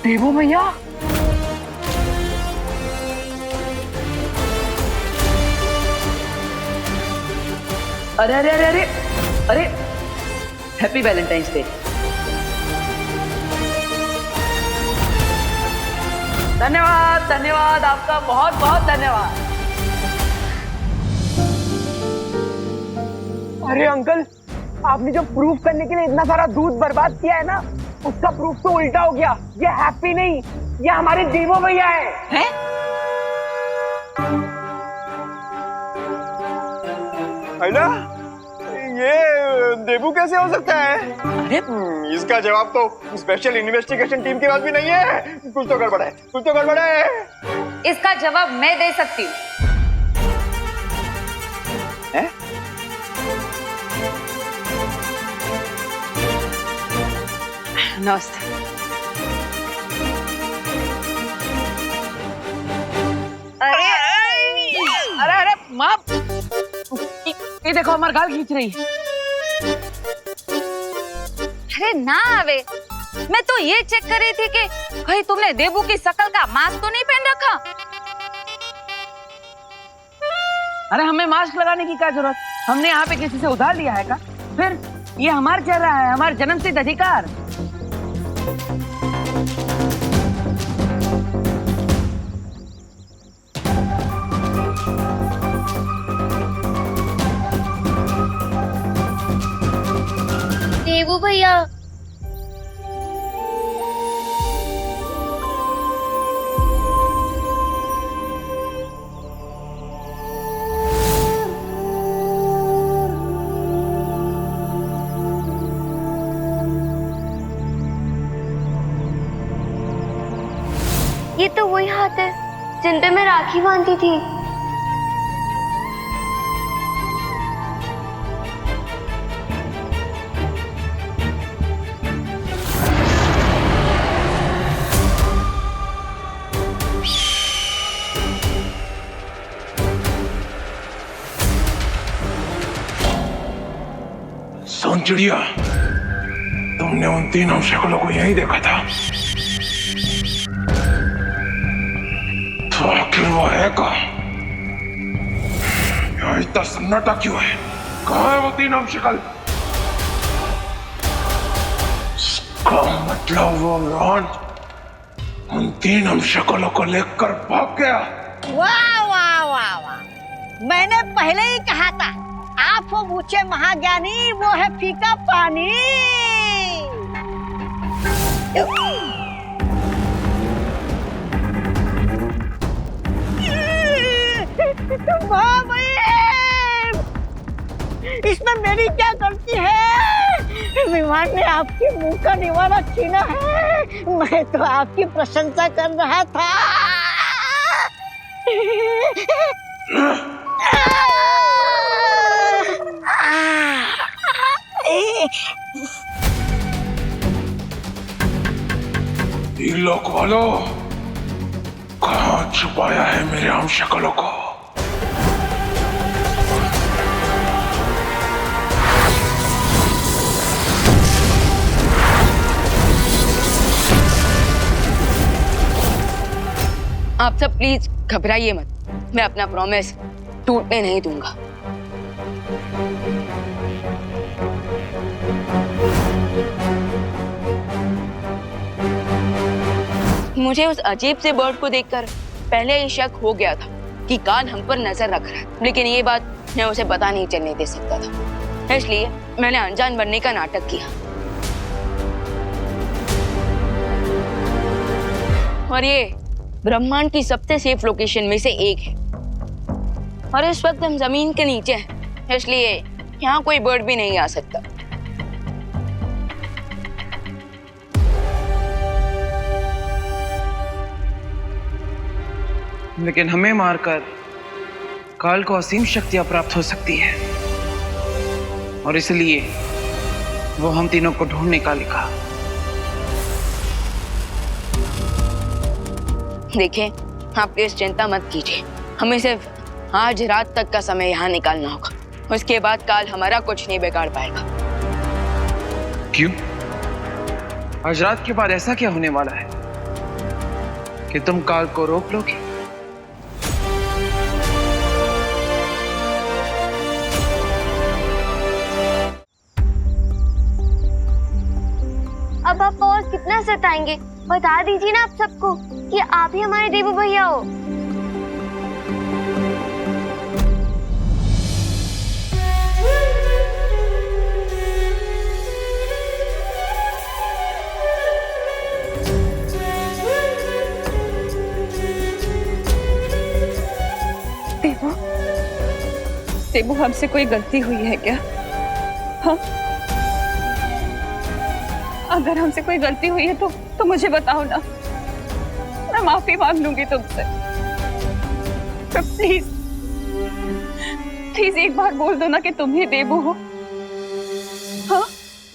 देवो भैया, अरे अरे अरे अरे अरे, हैप्पी वैलेंटाइंस डे। धन्यवाद धन्यवाद, आपका बहुत बहुत धन्यवाद। अरे अंकल, आपने जो प्रूफ करने के लिए इतना सारा दूध बर्बाद किया है ना, उसका प्रूफ तो उल्टा हो गया। ये हैप्पी नहीं, ये हमारे देवो भैया है। ना ये देवू कैसे हो सकता है? अरे इसका जवाब तो स्पेशल इन्वेस्टिगेशन टीम के पास भी नहीं है। कुछ तो गड़बड़ है, कुछ तो गड़बड़ है। इसका जवाब मैं दे सकती हूँ। नमस्ते। अरे अरे अरे माँ, ये देखो हमारे गाल खींच रही है। अरे ना आवे, मैं तो ये चेक कर रही थी कि कहीं तुमने देवू की शकल का मास्क तो नहीं पहन रखा। अरे हमें मास्क लगाने की क्या जरूरत? हमने यहाँ पे किसी से उधार लिया है क्या? फिर ये हमारा चेहरा है, हमारा जन्मसिद्ध अधिकार। देवू भैया, ये तो वही हाथ है जिन पे मैं राखी बांधती थी। सोन चिड़िया, तुमने उन तीनों शक्लों को यही देखा था? तो आखिर वो है कहाँ? यहाँ इतना सन्नाटा क्यों है? कहाँ है वो तीनों शक्ल? इसका मतलब वो रोहन उन तीनों शक्लों को लेकर भाग गया। वाह वाह वाह वाह, मैंने पहले ही कहा था, आप हो ऊंचे महाज्ञानी, वो है फीका पानी। इसमें मेरी क्या गलती है? विमान ने आपके मुंह का निवाला छीना है, मैं तो आपकी प्रशंसा कर रहा था। लोक वालों, कहाँ छुपाया है मेरे हम शक्लों को? आप सब प्लीज घबराइए मत, मैं अपना प्रॉमिस टूटने नहीं दूंगा। मुझे उस अजीब से बर्ड को देखकर पहले ही शक हो गया था कि कान हम पर नजर रख रहा है, लेकिन ये बात मैं उसे पता नहीं चलने दे सकता था, इसलिए मैंने अनजान बनने का नाटक किया। और ये ब्रह्मांड की सबसे सेफ लोकेशन में से एक है, और इस वक्त हम जमीन के नीचे हैं, इसलिए यहाँ कोई बर्ड भी नहीं आ सकता। लेकिन हमें मारकर काल को असीम शक्तियां प्राप्त हो सकती है, और इसलिए वो हम तीनों को ढूंढ निकालेगा। देखिए, आप प्लीज चिंता मत कीजिए, हमें सिर्फ आज रात तक का समय यहाँ निकालना होगा, उसके बाद काल हमारा कुछ नहीं बिगाड़ पाएगा। क्यों? आज रात के बाद ऐसा क्या होने वाला है कि तुम काल को रोक लोगे? अब आप और कितना सताएंगे? बता दीजिए ना आप सबको कि आप ही हमारे देवू भैया हो। देवू, देवू हमसे कोई गलती हुई है क्या? हाँ, अगर हमसे कोई गलती हुई है तो मुझे बताओ ना, मैं माफी मांग लूंगी तुमसे। तो प्लीज प्लीज एक बार बोल दो ना कि तुम ही देवू हो। हाँ?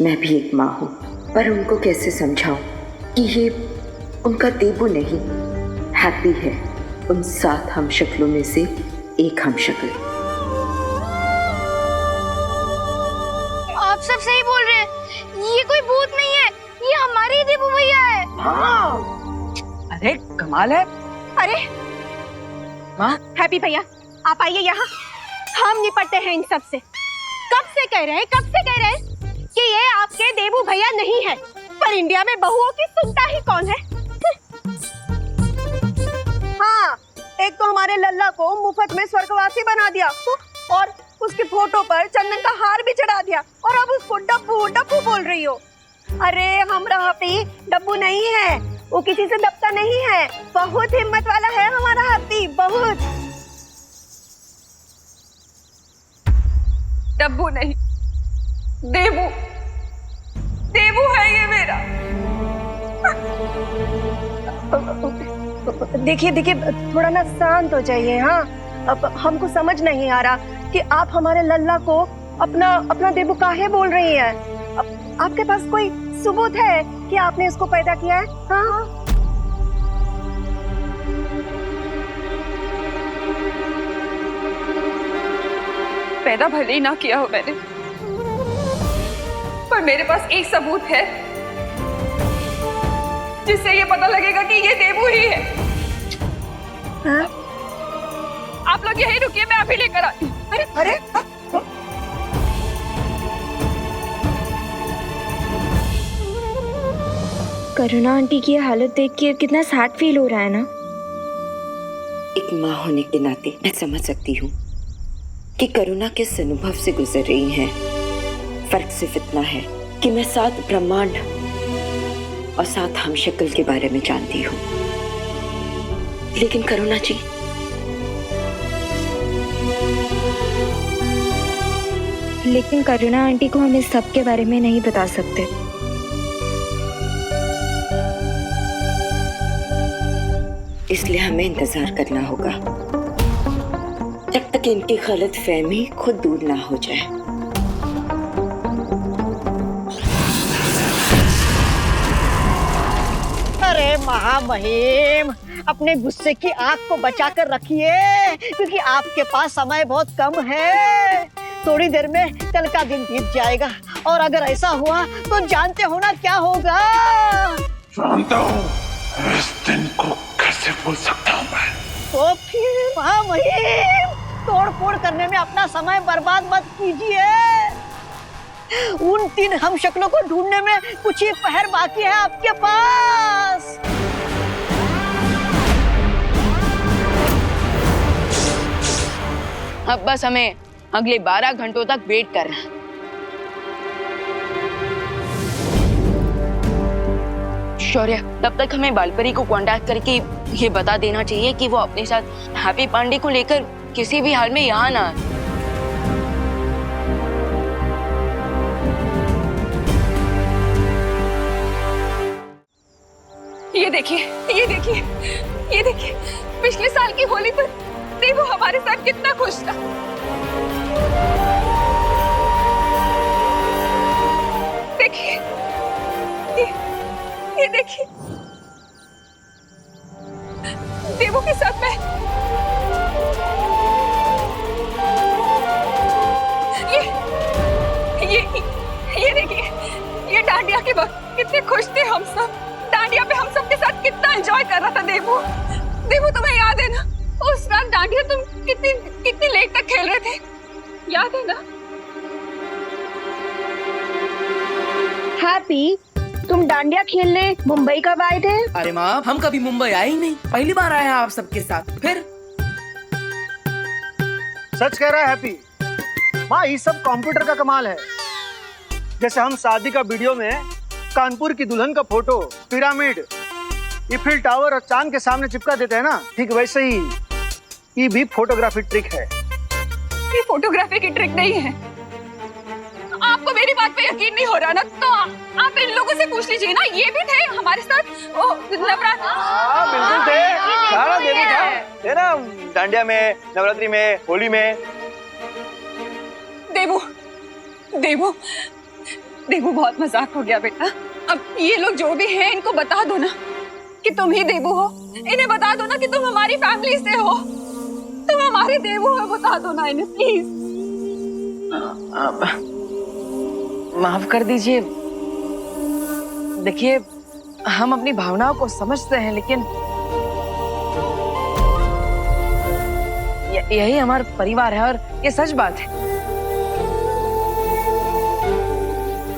मैं भी एक माँ हूँ, पर उनको कैसे समझाऊं कि ये उनका देवू नहीं, हैप्पी है, उन 7 हमशक्लों में से एक हमशक्ल। आप सब सही बोल रहे हैं, ये कोई भूत नहीं है, ये हमारे ही देवू भैया है। हाँ, अरे कमाल है। अरे माँ, हैप्पी भैया, आप आइए यहाँ, हम निपटते हैं इन सब से। कब से कह रहे हैं कि ये आपके देवू भैया नहीं है, पर इंडिया में बहुओं की सुनता ही कौन है? हाँ, एक तो हमारे लल्ला को मुफ्त में स्वर्गवासी बना दिया और उसकी फोटो पर चंदन का हार भी चढ़ा दिया, और अब उसको डब्बू डब्बू बोल रही हो। अरे हमारा हैप्पी डब्बू नहीं है, वो किसी से दबता नहीं है, बहुत हिम्मत वाला है हमारा हैप्पी, बहुत। डब्बू नहीं, देवू, देवू है ये मेरा। देखिए थोड़ा ना शांत हो जाइए। हाँ, अब हमको समझ नहीं आ रहा कि आप हमारे लल्ला को अपना देवू काहे बोल रही हैं। आपके पास कोई सबूत है कि आपने इसको पैदा किया है? हाँ, पैदा भले ही ना किया हो मैंने, पर मेरे पास एक सबूत है जिससे ये पता लगेगा कि ये देवू ही है। हाँ? आप लोग यहीं रुकिए, मैं अभी लेकर आती हूँ। अरे करुणा आंटी की हालत देख के कितना सैड फील हो रहा है ना। एक माँ होने के नाते मैं समझ सकती हूँ कि करुणा किस अनुभव से गुजर रही हैं। फर्क सिर्फ इतना है कि मैं 7 ब्रह्मांड और 7 हमशक्ल के बारे में जानती हूँ, लेकिन करुणा जी, लेकिन करुणा आंटी को हम इस सब के बारे में नहीं बता सकते। इसलिए हमें इंतजार करना होगा जब तक इनकी गलत फहमी खुद दूर ना हो जाए। अरे महामहिम, अपने गुस्से की आग को बचा कर रखिए, क्योंकि आपके पास समय बहुत कम है। थोड़ी देर में कल का दिन बीत जाएगा, और अगर ऐसा हुआ तो जानते हो ना क्या होगा। जानता हूँ, इस दिन को कैसे भूल सकता हूँ मैं। तो फिर महामहिम, तोड़ फोड़ करने में अपना समय बर्बाद मत कीजिए। उन 3 हमशक्लों को ढूंढने में कुछ ही पहर बाकी है आपके पास। अब बस हमें अगले 12 घंटों तक वेट करना है। शौर्य, तब तक हमें बालपरी को कांटेक्ट करके ये बता देना चाहिए कि वो अपने साथ हैप्पी पांडे को लेकर किसी भी हाल में यहाँ ना आए। ये देखिए, ये देखिए, ये देखिए, पिछले साल की होली पर देवू हमारे साथ कितना खुश था। देखिए, ये देखिए, देवू के साथ मैं ये देखिए, ये डांडिया के वक्त कितने खुश थे हम सब। डांडिया पे हम सब के साथ कितना एंजॉय कर रहा था देवू। देवू तुम्हें याद है ना, उस रात डांडिया तुम कितनी लेट तक खेल रहे थे, याद है ना? हैप्पी, तुम डांडिया खेलने मुंबई कब आए थे? अरे माँ, हम कभी मुंबई आए ही नहीं, पहली बार आए हैं आप सबके साथ। फिर सच कह रहा है हैप्पी। माँ, ये सब कंप्यूटर का कमाल है। जैसे हम शादी का वीडियो में कानपुर की दुल्हन का फोटो पिरामिड, ईफिल टावर और चांद के सामने चिपका देते हैं ना, ठीक वैसे ही ये भी फोटोग्राफी ट्रिक है। ये फोटोग्राफी की ट्रिक नहीं है। आपको मेरी बात पे यकीन नहीं हो रहा ना, तो आप इन लोगों से पूछ लीजिए ना, ये भी थे हमारे साथ नवरात्र। हाँ बिल्कुल थे, सारा देवी था ना, डांडिया में, नवरात्रि में, होली में। देवू देवू देवू, बहुत मजाक हो गया बेटा। अब ये लोग जो भी हैं इनको बता दो ना कि तुम ही देवू हो। इन्हें बता दो ना कि तुम हमारी फैमिली से हो, तुम हमारे देवू हो। बता दो ना इन्हें प्लीज। माफ कर दीजिए। देखिए, हम अपनी भावनाओं को समझते हैं, लेकिन यही हमारा परिवार है और ये सच बात है।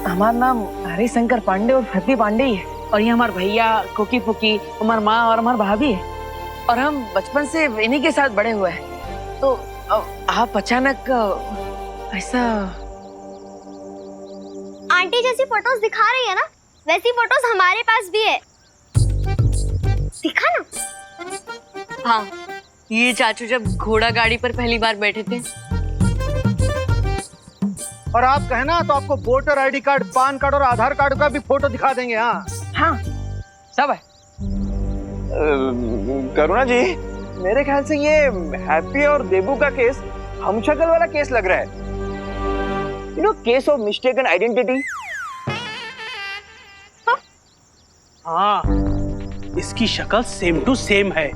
हमारा नाम हरिशंकर पांडे और पृथ्वी पांडे ही है, और ये हमारे भैया, कुकी पुकी, हमारी माँ और हमारी भाभी है, और हम बचपन से इन्हीं के साथ बड़े हुए हैं। तो आप अचानक ऐसा। आंटी जैसी फोटोज दिखा रही है ना, वैसी फोटोज हमारे पास भी है, दिखा ना। हाँ, ये चाचू जब घोड़ा गाड़ी पर पहली बार बैठे थे। और आप कहना तो आपको voter ID card, PAN card और आधार कार्ड का भी फोटो दिखा देंगे। हाँ हाँ, सब है। करुणा जी, मेरे ख्याल से ये हैप्पी और देबू का केस हमशक्ल वाला केस लग रहा है। You know, case of mistaken identity. हाँ, इसकी शक्ल सेम टू सेम है,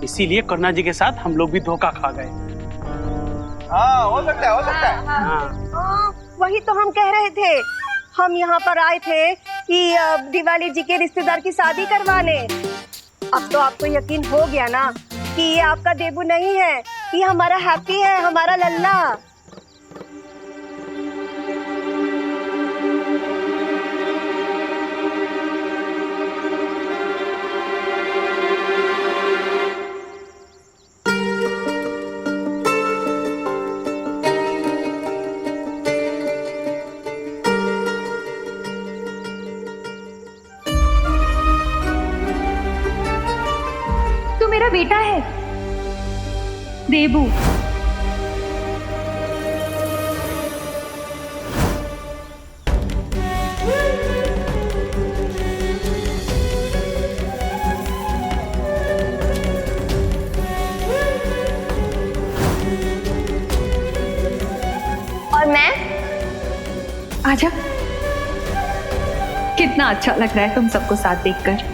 इसीलिए करुणा जी के साथ हम लोग भी धोखा खा गए। हाँ, हो सकता है, हो सकता है। हाँ। वही तो हम कह रहे थे। हम यहाँ पर आए थे कि दिवाली जी के रिश्तेदार की शादी करवाने। अब तो आपको यकीन हो गया ना कि ये आपका देबू नहीं है, ये हमारा हैप्पी है, हमारा लल्ला। मेरा बेटा है देबू। और मैं? आजा, कितना अच्छा लग रहा है तुम सबको साथ देखकर।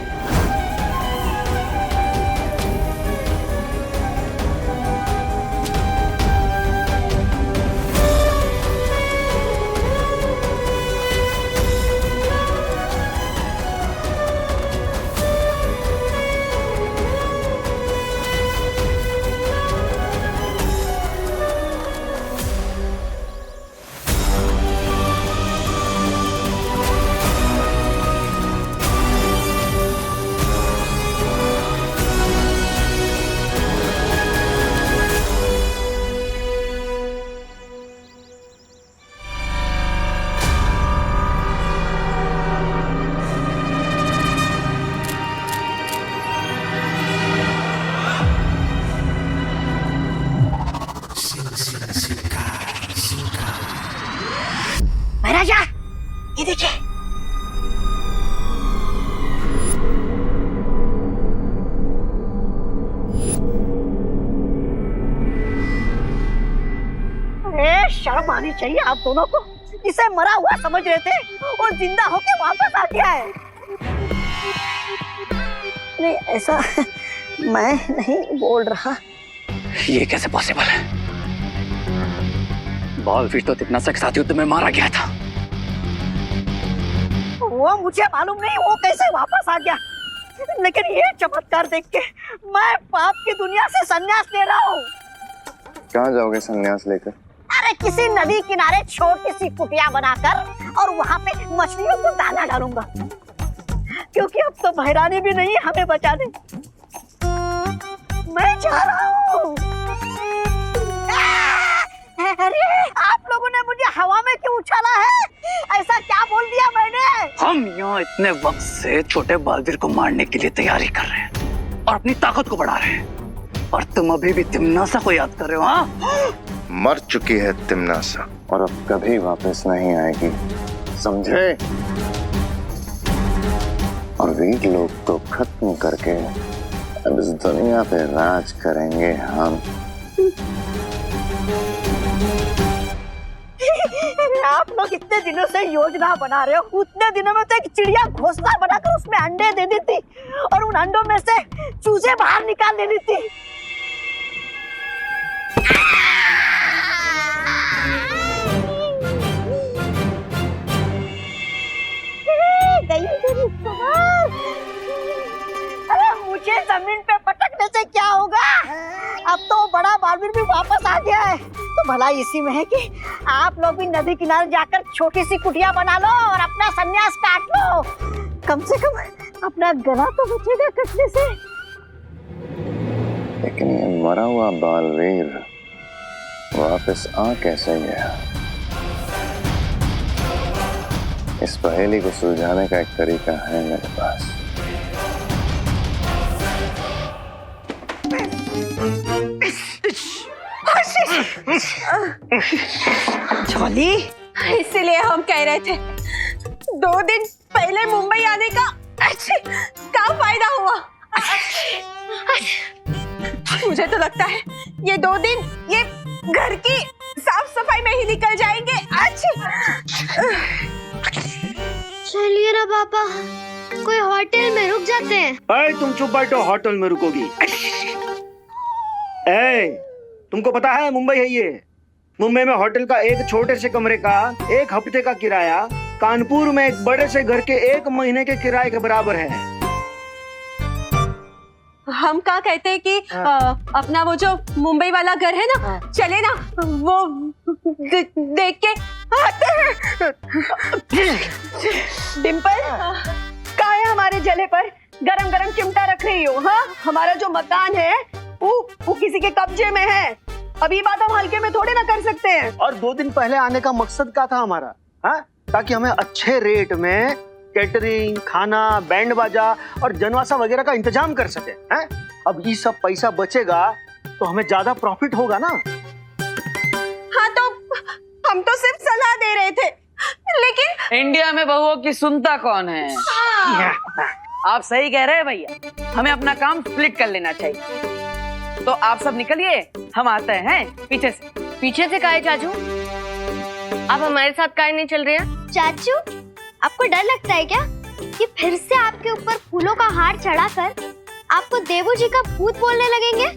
महाराजा, ये देखिए। शर्म आनी चाहिए आप दोनों को। इसे मरा हुआ समझ रहे थे और जिंदा होके वापस आ गया है। नहीं, ऐसा मैं नहीं बोल रहा। ये कैसे पॉसिबल है? बॉल फिश तो तिपनासा के साथ युद्ध में मारा गया था। वो मुझे मालूम नहीं वो कैसे वापस आ गया, लेकिन ये चमत्कार देख के मैं पाप की दुनिया से संन्यास ले रहा हूँ। कहाँ जाओगे संन्यास लेकर? अरे किसी नदी किनारे छोटी सी कुटिया बनाकर और वहाँ पे मछलियों को दाना डालूंगा, क्योंकि अब तो भैरानी भी नहीं हमें बचाने। मैं जा रहा हूँ। अरे आप लोगों ने मुझे हवा में क्यों उछाला है? ऐसा क्या बोल दिया मैंने? हम यहाँ इतने वक्त से छोटे बालवीर को मारने के लिए तैयारी कर रहे हैं और अपनी ताकत को बढ़ा रहे हैं, और तुम अभी भी तिम्नासा को याद कर रहे हो? हाँ, मर चुकी है तिम्नासा और अब कभी वापस नहीं आएगी, समझे? और वीर लोग को खत्म करके अब इस दुनिया पे राज करेंगे हम। आप लोग इतने दिनों से योजना बना रहे हो, उतने दिनों में तो एक चिड़िया घोंसला बनाकर उसमें अंडे दे देती और उन अंडों में से चूजे बाहर निकाल दे देती। अरे मुझे जमीन पे पटकने से क्या होगा? अब तो बड़ा बालवीर भी वापस आ गया है, तो भला इसी में है कि आप लोग भी नदी किनारे जाकर छोटी सी कुटिया बना लो और अपना संन्यास काट लो। कम से कम अपना गला तो बचेगा कटने से। लेकिन ये मरा हुआ बालवीर वापस आ कैसे गया? इस पहेली को सुलझाने का एक तरीका है मेरे पास। छोली, इसीलिए हम कह रहे थे 2 दिन पहले मुंबई आने का क्या फायदा हुआ? मुझे तो लगता है ये 2 दिन ये घर की साफ सफाई में ही निकल जाएंगे। चलिए ना पापा, कोई होटल में रुक जाते हैं। अरे तुम चुप बैठो, होटल में रुकोगी? तुमको पता है मुंबई है ये? मुंबई में होटल का एक छोटे से कमरे का 1 हफ्ते का किराया कानपुर में एक बड़े से घर के 1 महीने के किराए के बराबर है। हम क्या कहते हैं कि अपना वो जो मुंबई वाला घर है ना, चले ना वो देख के आते हैं। डिम्पल, कहाँ है हमारे जले पर गरम गरम चिमटा रख रही हो? हाँ, हमारा जो मकान है वो किसी के कब्जे में है। अभी बात हम हल्के में थोड़े ना कर सकते हैं। और 2 दिन पहले आने का मकसद क्या था हमारा? हाँ, ताकि हमें अच्छे रेट में कैटरिंग, खाना, बैंड बाजा और जनवासा वगैरह का इंतजाम कर सके। हैं? अब ये सब पैसा बचेगा तो हमें ज्यादा प्रॉफिट होगा ना। हाँ, तो हम तो सिर्फ सलाह दे रहे थे, लेकिन इंडिया में बहुओं की सुनता कौन है? आप सही कह रहे हैं भैया, हमें अपना काम स्प्लिट कर लेना चाहिए। तो आप सब निकलिए, हम आते हैं पीछे से। पीछे से काहे चाचू? आप हमारे साथ काहे नहीं चल रहे हैं? चाचू, आपको डर लगता है क्या कि फिर से आपके ऊपर फूलों का हार चढ़ाकर आपको देवू जी का भूत बोलने लगेंगे?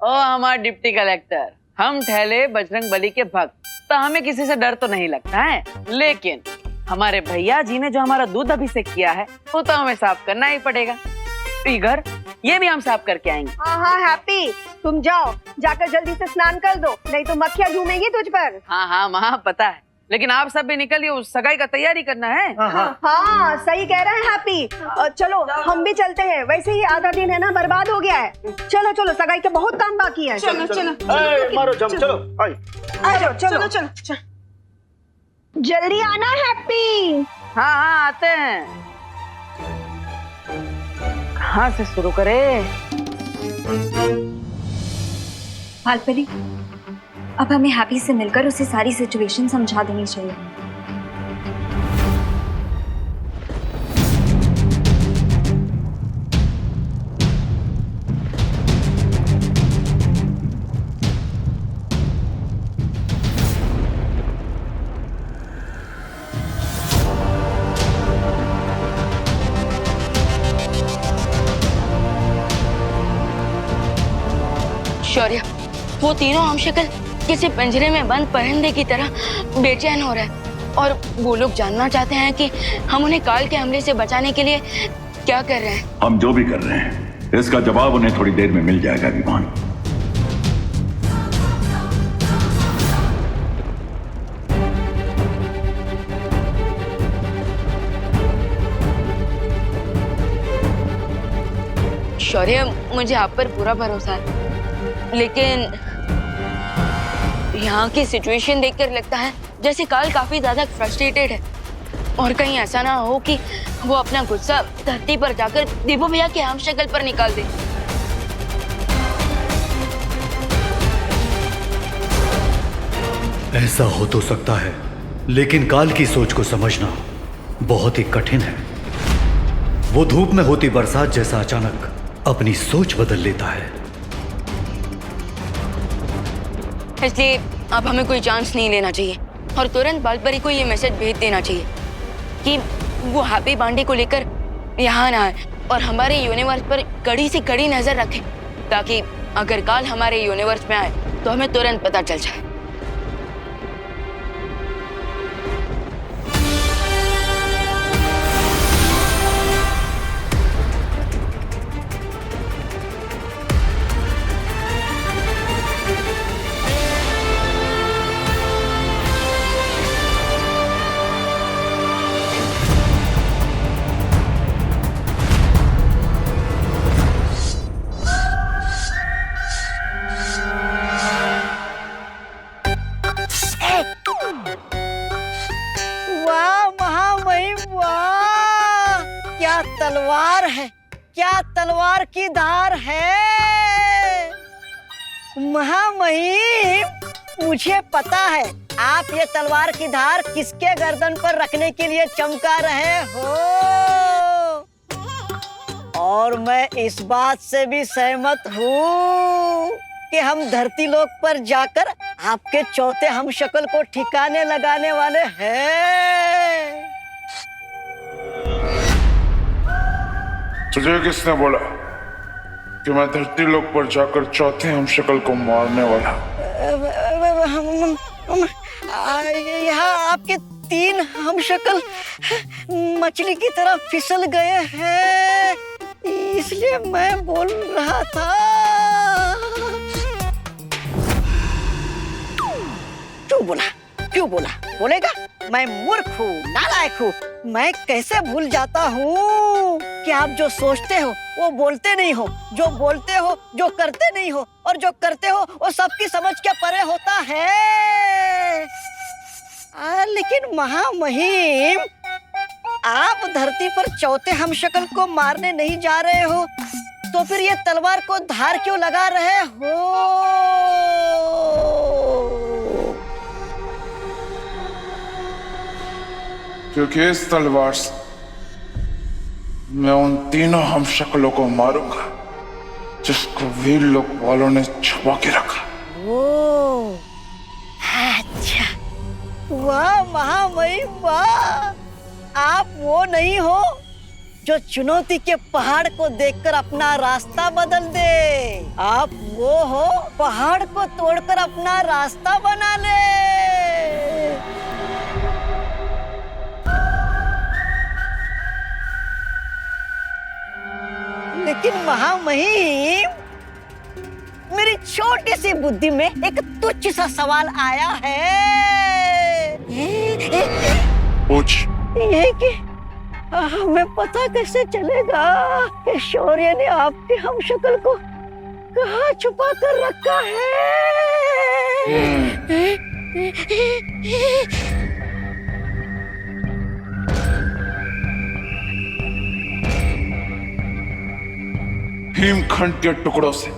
ओ हमारे डिप्टी कलेक्टर, हम ठहले बजरंग बली के भक्त, तो हमें किसी से डर तो नहीं लगता है। लेकिन हमारे भैया जी ने जो हमारा दूध अभिषेक किया है वो तो हमें साफ करना ही पड़ेगा। घर ये भी हम साफ करके आएंगे। हाँ हैप्पी, तुम जाओ, जाकर जल्दी से स्नान कर दो, नहीं तो मक्खियाँ झूमेंगी तुझ पर। हाँ माँ पता है, लेकिन आप सब भी निकलिए, उस सगाई का तैयारी करना है। हाँ सही कह रहे हैं हैप्पी। चलो हम भी चलते हैं, वैसे ही आधा दिन है ना बर्बाद हो गया है। चलो चलो, सगाई का बहुत काम बाकी है। चलो चलो मारो जम, चलो आ जाओ, चलो चलो, जल्दी आना हैप्पी। हाँ आते हैं। कहाँ से शुरू करें? पालपरी, अब हमें हैप्पी से मिलकर उसे सारी सिचुएशन समझा देनी चाहिए। शौर्य, वो तीनों हम शक्ल किसी पिंजरे में बंद परिंदे की तरह बेचैन हो रहा है, और वो लोग जानना चाहते हैं कि हम उन्हें काल के हमले से बचाने के लिए क्या कर रहे हैं? हम जो भी कर रहे हैं इसका जवाब उन्हें थोड़ी देर में मिल जाएगा विमान। शौर्य, मुझे आप पर पूरा भरोसा है, लेकिन यहाँ की सिचुएशन देखकर लगता है जैसे काल काफी ज्यादा फ्रस्ट्रेटेड है और कहीं ऐसा ना हो कि वो अपना गुस्सा धरती पर जाकर देबू भैया के हम शक्ल पर निकाल दे। ऐसा हो तो सकता है, लेकिन काल की सोच को समझना बहुत ही कठिन है। वो धूप में होती बरसात जैसा अचानक अपनी सोच बदल लेता है। इसलिए अब हमें कोई चांस नहीं लेना चाहिए और तुरंत बालपरी को ये मैसेज भेज देना चाहिए कि वो हैप्पी पांडे को लेकर यहाँ ना आए और हमारे यूनिवर्स पर कड़ी से कड़ी नजर रखे, ताकि अगर काल हमारे यूनिवर्स में आए तो हमें तुरंत पता चल जाए। वाह महामहिम, वाह क्या तलवार है, क्या तलवार की धार है। महामहिम, मुझे पता है आप ये तलवार की धार किसके गर्दन पर रखने के लिए चमका रहे हो, और मैं इस बात से भी सहमत हूँ कि हम धरती लोक पर जाकर आपके चौथे हमशक्ल को ठिकाने लगाने वाले हैं। तुझे किसने बोला कि मैं धरती लोक पर जाकर चौथे हमशक्ल को मारने वाला? यहाँ आपके 3 हमशक्ल मछली की तरह फिसल गए हैं, इसलिए मैं बोल रहा था। क्यों बोला? बोलेगा? मैं मूर्ख हूँ, नालायक हूँ। मैं कैसे भूल जाता हूँ कि आप जो सोचते हो वो बोलते नहीं हो, जो बोलते हो जो करते नहीं हो, और जो करते हो वो सबकी समझ के परे होता है। लेकिन महामहिम, आप धरती पर चौथे हमशक्ल को मारने नहीं जा रहे हो, तो फिर ये तलवार को धार क्यों लगा रहे हो? क्योंकि इस तलवार से मैं उन 3 हमशक्लों को मारूंगा जिसको वीर लोक वालों ने छुपा के रखा। ओ, अच्छा, वाह महामहिम वाह। आप वो नहीं हो जो चुनौती के पहाड़ को देखकर अपना रास्ता बदल दे, आप वो हो पहाड़ को तोड़कर अपना रास्ता बना ले। लेकिन महामहिम, मेरी छोटी सी बुद्धि में एक तुच्छ सा सवाल आया है। पूछ। ये कि हमें पता कैसे चलेगा कि शौर्य ने आपके हमशक्ल को कहाँ छुपा कर रखा है? हिमखंड के टुकड़ों से।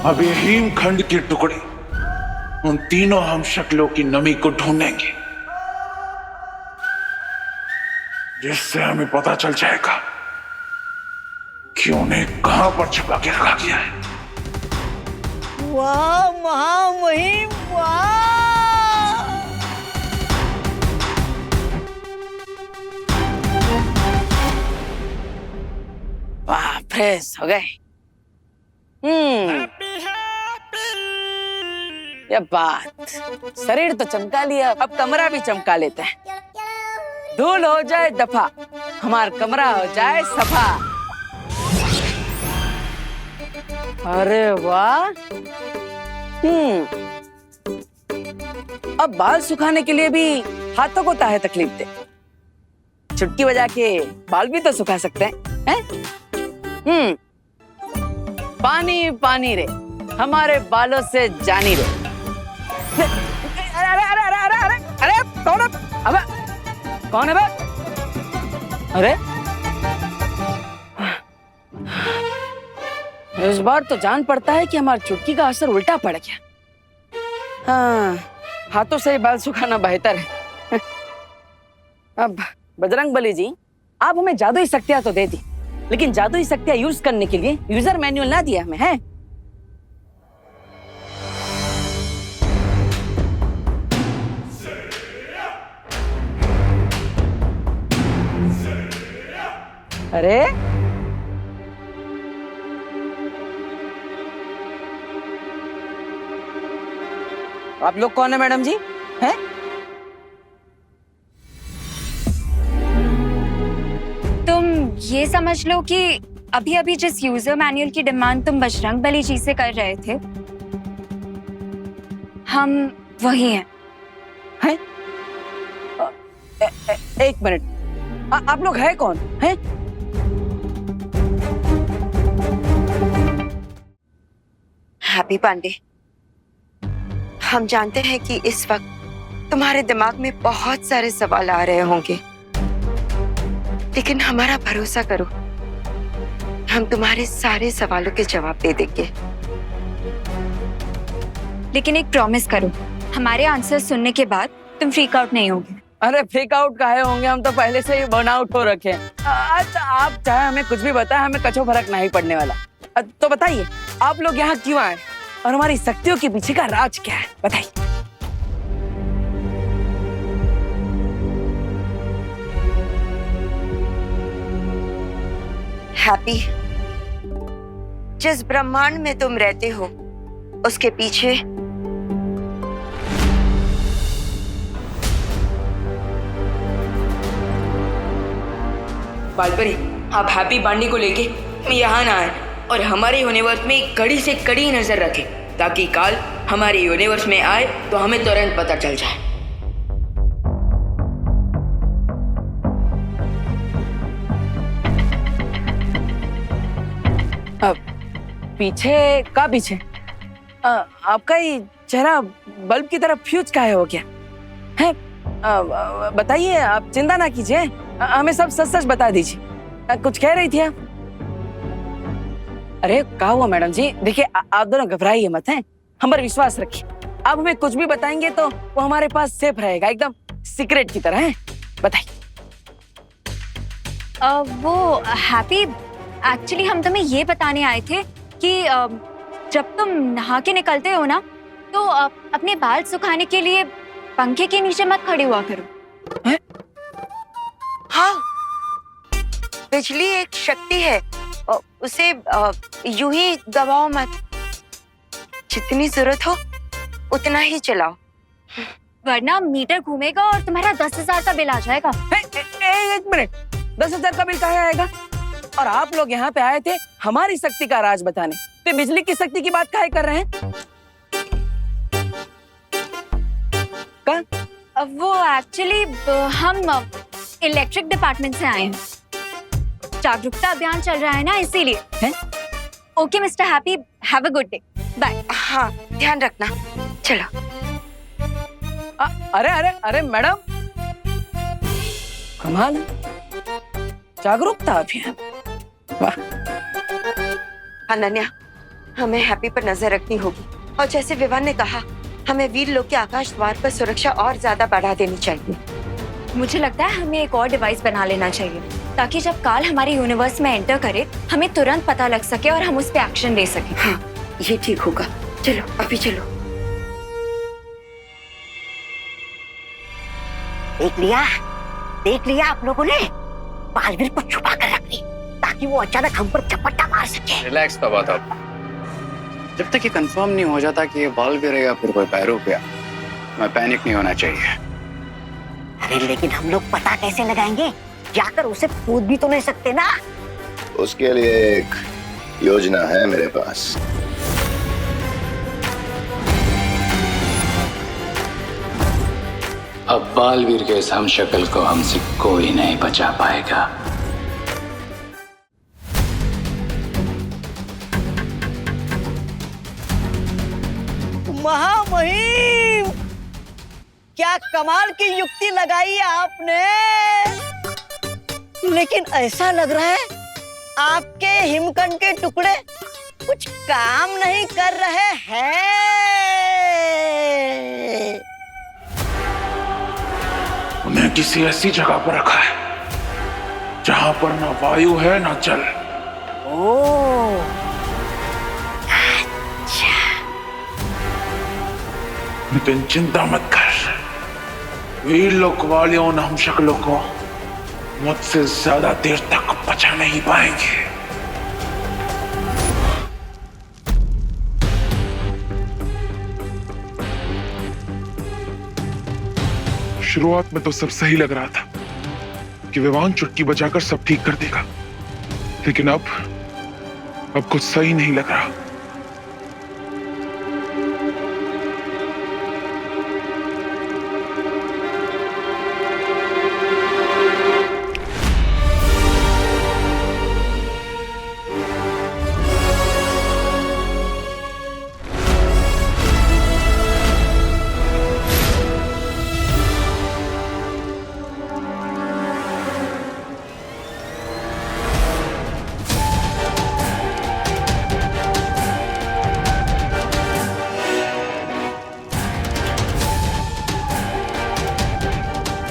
अब ये हिमखंड के टुकड़े उन 3 हमशक्लों की नमी को ढूंढेंगे, जिससे हमें पता चल जाएगा कि उन्हें कहां पर छुपा के रखा गया है। वाह महामहिम वाह। फ्रेश हो गए। ये बात, शरीर तो चमका लिया, अब कमरा भी चमका लेते हैं। धूल हो जाए दफा, हमारा कमरा हो जाए सफा। अरे वाह। अब बाल सुखाने के लिए भी हाथों को ताहे तकलीफ दे, चुटकी बजा के बाल भी तो सुखा सकते हैं? पानी पानी रे, हमारे बालों से जानी रे। अरे अरे अरे अरे अरे अरे अरे कौन है? अबे कौन है बे? अरे इस बार तो जान पड़ता है कि हमारी चुटकी का असर उल्टा पड़ गया। हाँ, हाथों से ही बाल सुखाना बेहतर है। अब बजरंग बली जी, आप हमें जादुई शक्तियां तो दे दी, लेकिन जादुई शक्तियां यूज करने के लिए यूजर मैनुअल ना दिया हमें, है? अरे आप लोग कौन है मैडम जी? हैं? तुम ये समझ लो कि अभी अभी जिस यूजर मैनुअल की डिमांड तुम बजरंग बली जी से कर रहे थे, हम वही हैं। हैं? एक मिनट, आप लोग हैं कौन? हैं? हैप्पी पांडे, हम जानते हैं कि इस वक्त तुम्हारे दिमाग में बहुत सारे सवाल आ रहे होंगे, लेकिन हमारा भरोसा करो, हम तुम्हारे सारे सवालों के जवाब दे देंगे। लेकिन एक प्रॉमिस करो, हमारे आंसर सुनने के बाद तुम फ्रीक आउट नहीं होगे। अरे फ्रीक आउट काहे होंगे, हम तो पहले से ही बर्न आउट हो रखे हैं। अच्छा, आप चाहे हमें कुछ भी बताएं, हमें कछो फर्क नहीं पड़ने वाला। तो बताइए, आप लोग यहाँ क्यों आए और हमारी शक्तियों के पीछे का राज क्या है, बताइए। हैप्पी, जिस ब्रह्मांड में तुम रहते हो उसके पीछे बालपरी, आप हैप्पी पांडे को लेके यहाँ ना आए और हमारे यूनिवर्स में कड़ी से कड़ी नजर रखें, ताकि काल हमारे यूनिवर्स में आए तो हमें तुरंत पता चल जाए। अब पीछे का पीछे आपका ही चेहरा बल्ब की तरह फ्यूज काहे हो गया है? बताइए, आप चिंता ना कीजिए, हमें सब सच सच बता दीजिए। कुछ कह रही थी आप? अरे क्या हुआ मैडम जी? देखिए, आप दोनों घबराइए मत, हैं? हम पर विश्वास रखिए। आप हमें कुछ भी बताएंगे तो वो हमारे पास सेफ रहेगा, एकदम सीक्रेट की तरह, है? बताइए। वो हैप्पी, एक्चुअली हम तुम्हें ये बताने आए थे कि जब तुम नहा के निकलते हो ना, तो अपने बाल सुखाने के लिए पंखे के नीचे मत खड़े हुआ करो। है? हाँ, बिजली एक शक्ति है, उसे यूं ही दबाओ मत, जितनी जरूरत हो उतना ही चलाओ, वरना मीटर घूमेगा और तुम्हारा 10,000 का बिल आ जाएगा। एक मिनट, 10,000 का बिल कहाँ आएगा? और आप लोग यहाँ पे आए थे हमारी शक्ति का राज बताने, तो बिजली की शक्ति की बात काहे कर रहे हैं? वो एक्चुअली हम इलेक्ट्रिक डिपार्टमेंट से आए हैं, जागरूकता अभियान चल रहा है ना, इसीलिए। Okay mister Happy, have a good day, bye. हाँ, ध्यान रखना, चलो। अरे अरे अरे मैडम, कमाल है, जागरूकता अभियान, वाह। अनन्या, हमें हैप्पी पर नजर रखनी होगी, और जैसे विवान ने कहा, हमें वीर लोक के आकाश द्वार पर सुरक्षा और ज्यादा बढ़ा देनी चाहिए। मुझे लगता है हमें एक और डिवाइस बना लेना चाहिए, ताकि जब काल हमारे यूनिवर्स में एंटर करे, हमें तुरंत पता लग सके और हम उस पे एक्शन ले सके। हाँ, ये ठीक होगा। चलो, अभी चलो। देख लिया आप लोगों ने, बालवीर को छुपा कर रख ली, ताकि कि वो अचानक हम पर झपट्टा मार सके। रिलैक्स बाबा साहब, जब तक ये कंफर्म नहीं हो जाता कि ये बालवीर है या फिर कोई पैरों मैं पैनिक नहीं होना चाहिए। अरे लेकिन हम लोग पता कैसे लगाएंगे? जाकर उसे पूछ भी तो नहीं सकते ना। उसके लिए एक योजना है मेरे पास। अब बालवीर के इस हमशक्ल को हमसे कोई नहीं बचा पाएगा। महामहिम, क्या कमाल की युक्ति लगाई है आपने। लेकिन ऐसा लग रहा है आपके हिमकंड के टुकड़े कुछ काम नहीं कर रहे हैं। उन्हें किसी ऐसी जगह पर रखा है जहां पर ना वायु है ना जल। ओह, लेकिन चिंता मत कर, वीर लोक वालियों उन हमशक्लों को मुझसे ज्यादा देर तक बचा नहीं पाएंगे। शुरुआत में तो सब सही लग रहा था कि विवान चुटकी बजाकर सब ठीक कर देगा, लेकिन अब कुछ सही नहीं लग रहा।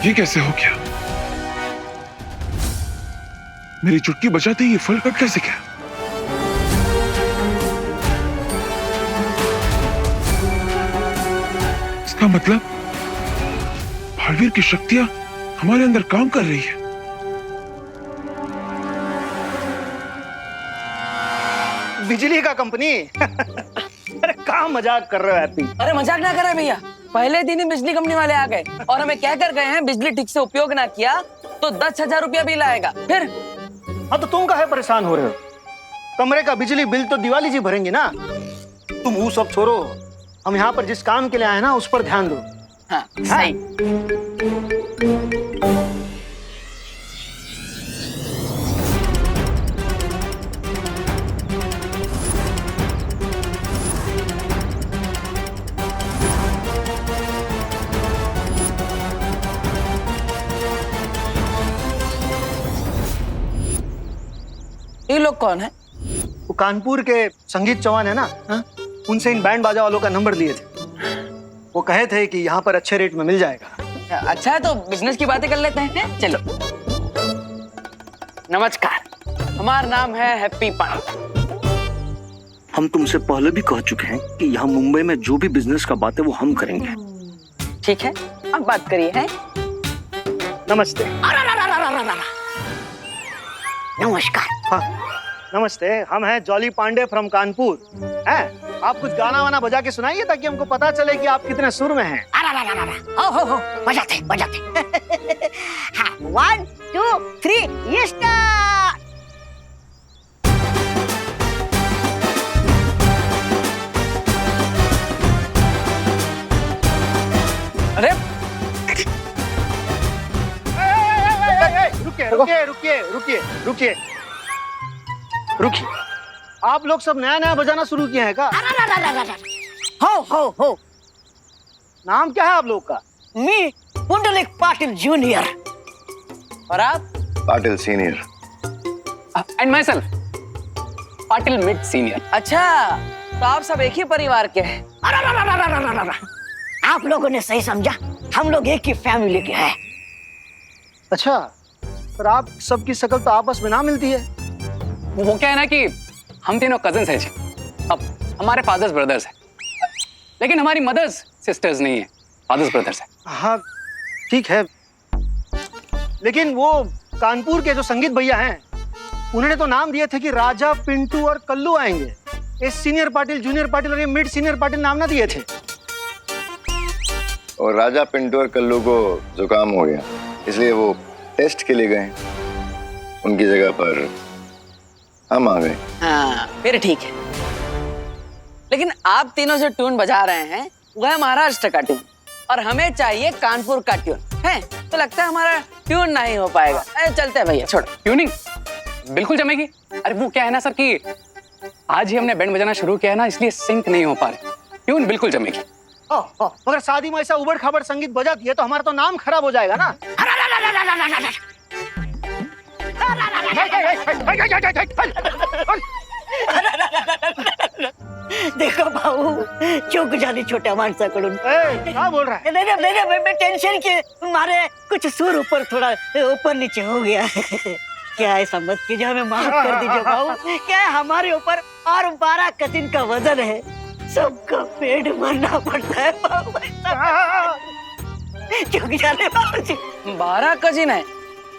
ये कैसे हो गया? मेरी चुटकी बजाते ही ये फल कट कैसे गया? इसका मतलब बालवीर की शक्तियां हमारे अंदर काम कर रही है। बिजली का कंपनी। अरे कहाँ मजाक कर रहे हो हैप्पी? अरे मजाक ना करे भैया, पहले दिन ही बिजली कंपनी वाले आ गए और हमें कह कर गए हैं बिजली ठीक से उपयोग ना किया तो 10,000 रुपया बिल आएगा। फिर हाँ तो तुम काहे परेशान हो रहे हो? कमरे का बिजली बिल तो दिवाली जी भरेंगे ना। तुम वो सब छोड़ो, हम यहाँ पर जिस काम के लिए आए ना उस पर ध्यान दो। हाँ, सही। ये लोग कौन है? वो कानपुर के संगीत चौहान है ना, उनसे इन बैंड बाजा वालों का नंबर लिए थे। वो कहे थे कि यहाँ पर अच्छे रेट में मिल जाएगा। अच्छा है तो बिजनेस की बातें कर लेते हैं। चलो। नमस्कार, हमारा नाम है हैप्पी पांडे। हम तुमसे पहले भी कह चुके हैं कि यहाँ मुंबई में जो भी बिजनेस का बात है वो हम करेंगे। ठीक है, अब बात करिए। हैं? नमस्ते। नमस्कार। हाँ, नमस्ते। हम हैं जॉली पांडे फ्रॉम कानपुर। हैं? आप कुछ गाना वाना बजा के सुनाइए ताकि हमको पता चले कि आप कितने सुर में हैं। हो बजाते बजाते। हाँ, 1 2 3 ये स्टार्ट। अरे रुकिए। आप लोग सब नया नया बजाना शुरू किए हैं क्या? हो नाम क्या है आप लोग का? मी पुंडलिक पाटिल जूनियर। और आप? Patil senior. And my self Patil mid senior. अच्छा, तो आप सब एक ही परिवार के हैं। आप लोगों ने सही समझा, हम लोग एक ही फैमिली के हैं। अच्छा, पर आप सबकी शक्ल तो आपस में ना मिलती है। वो क्या है ना कि हम तीनों कजिन्स हैं जी। अब हमारे फादर्स ब्रदर्स हैं, लेकिन हमारी मदर्स सिस्टर्स नहीं है, फादर्स ब्रदर्स हैं। हाँ ठीक है, लेकिन वो कानपुर के जो संगीत भैया हैं उन्होंने तो नाम दिए थे कि राजा, पिंटू और कल्लू आएंगे। ये सीनियर पाटिल, जूनियर पाटिल और ये मिड सीनियर पाटिल नाम ना दिए थे। और राजा, पिंटू और कल्लू को जुकाम हो गया, इसलिए वो टेस्ट के लिए गए। उनकी जगह पर हम आ गए। हाँ फिर ठीक है, लेकिन आप तीनों जो ट्यून बजा रहे हैं वो है महाराष्ट्र का ट्यून और हमें चाहिए कानपुर का ट्यून है, तो लगता है हमारा ट्यून नहीं हो पाएगा। चलते हैं भैया, छोड़ो। ट्यूनिंग बिल्कुल जमेगी। अरे वो क्या है ना सर कि आज ही हमने बैंड बजाना शुरू किया है ना, इसलिए सिंक नहीं हो पा रहे। ट्यून बिल्कुल जमेगी। मगर शादी में ऐसा उबड़ खाबड़ संगीत बजा दिए तो हमारा तो नाम खराब हो जाएगा ना। देखो भाऊ, चूक झाली छोट्या माणसाकडून। क्या बोल रहा है? नहीं, मैं टेंशन के मारे कुछ सुर ऊपर थोड़ा ऊपर नीचे हो गया है। क्या ऐसा मत कीजिए, हमें माफ कर दीजिए भाऊ। क्या है, हमारे ऊपर और 12 कजिन का वजन है, सबका पेट भरना पड़ता है भाऊ। चूक झाले भाऊ जी। 12 कजिन है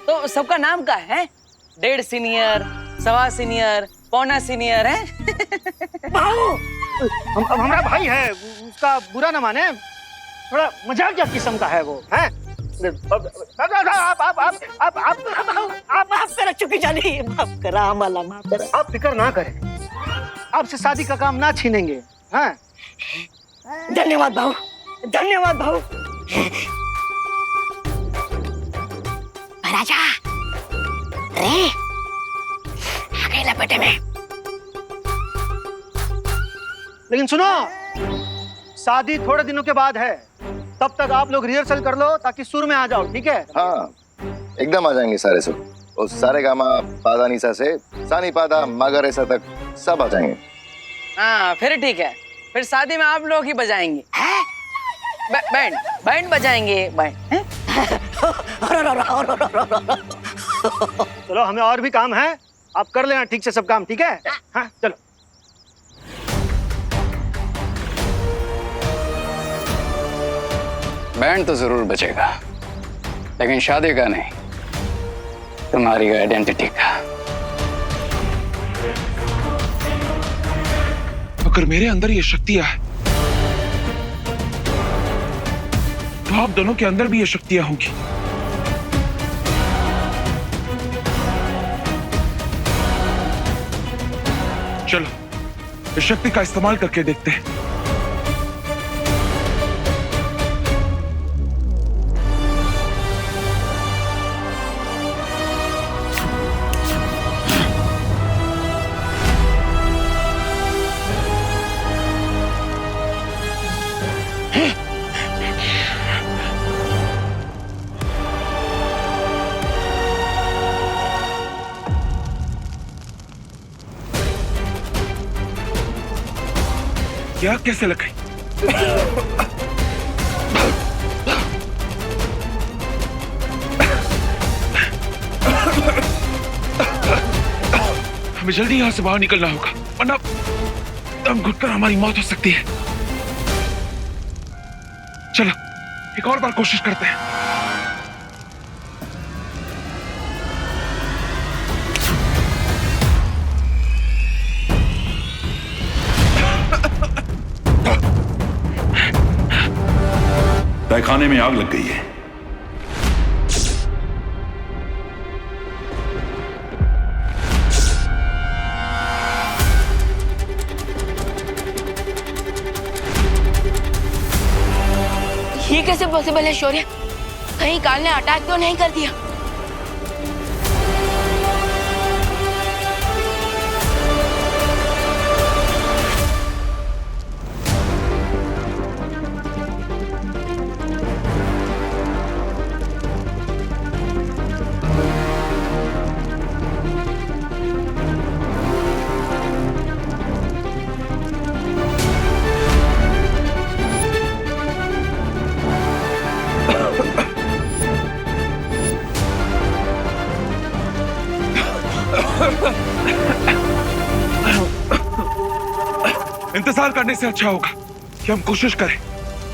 तो सबका नाम क्या है? 1.5 सीनियर, 1.25 सीनियर, 1.25 सीनियर है। हमारा भाई है, उसका बुरा न माने, थोड़ा मजाकिया किस्म का है वो है। आप माफ करा चुकी जानी, माफ करा हमारा, माफ करा। आप फिक्र ना करें, आपसे शादी का काम ना छीनेंगे। हाँ धन्यवाद भाऊ, धन्यवाद भाऊ। राजा रे आ गई लपेटे में। लेकिन सुनो, शादी थोड़े दिनों के बाद है, तब तक आप लोग रिहर्सल कर लो ताकि सुर में आ जाओ, ठीक है? हाँ एकदम आ जाएंगे सारे सुर, और सारे गामा पादा निसा से सानी पादा मागरेसा तक सब आ जाएंगे। हाँ फिर ठीक है, फिर शादी में आप लोग ही बजाएंगे। बैंड बजाएंगे, बैंड। चलो, हमें और भी काम है, आप कर लेना ठीक से सब काम, ठीक है? हाँ चलो। बैंड तो जरूर बचेगा, लेकिन शादी का नहीं, तुम्हारी आइडेंटिटी का। अगर मेरे अंदर ये शक्तियां है तो आप दोनों के अंदर भी ये शक्तियां होंगी। चलो इस शक्ति का इस्तेमाल करके देखते हैं। क्या कैसे लग गई? हमें जल्दी यहां से बाहर निकलना होगा, वरना दम घुटकर हमारी मौत हो सकती है। चलो एक और बार कोशिश करते हैं। तहखाने में आग लग गई है। ये कैसे पॉसिबल है शौर्य? कहीं काल ने अटैक तो नहीं कर दिया? इंतजार करने से अच्छा होगा कि हम कोशिश करें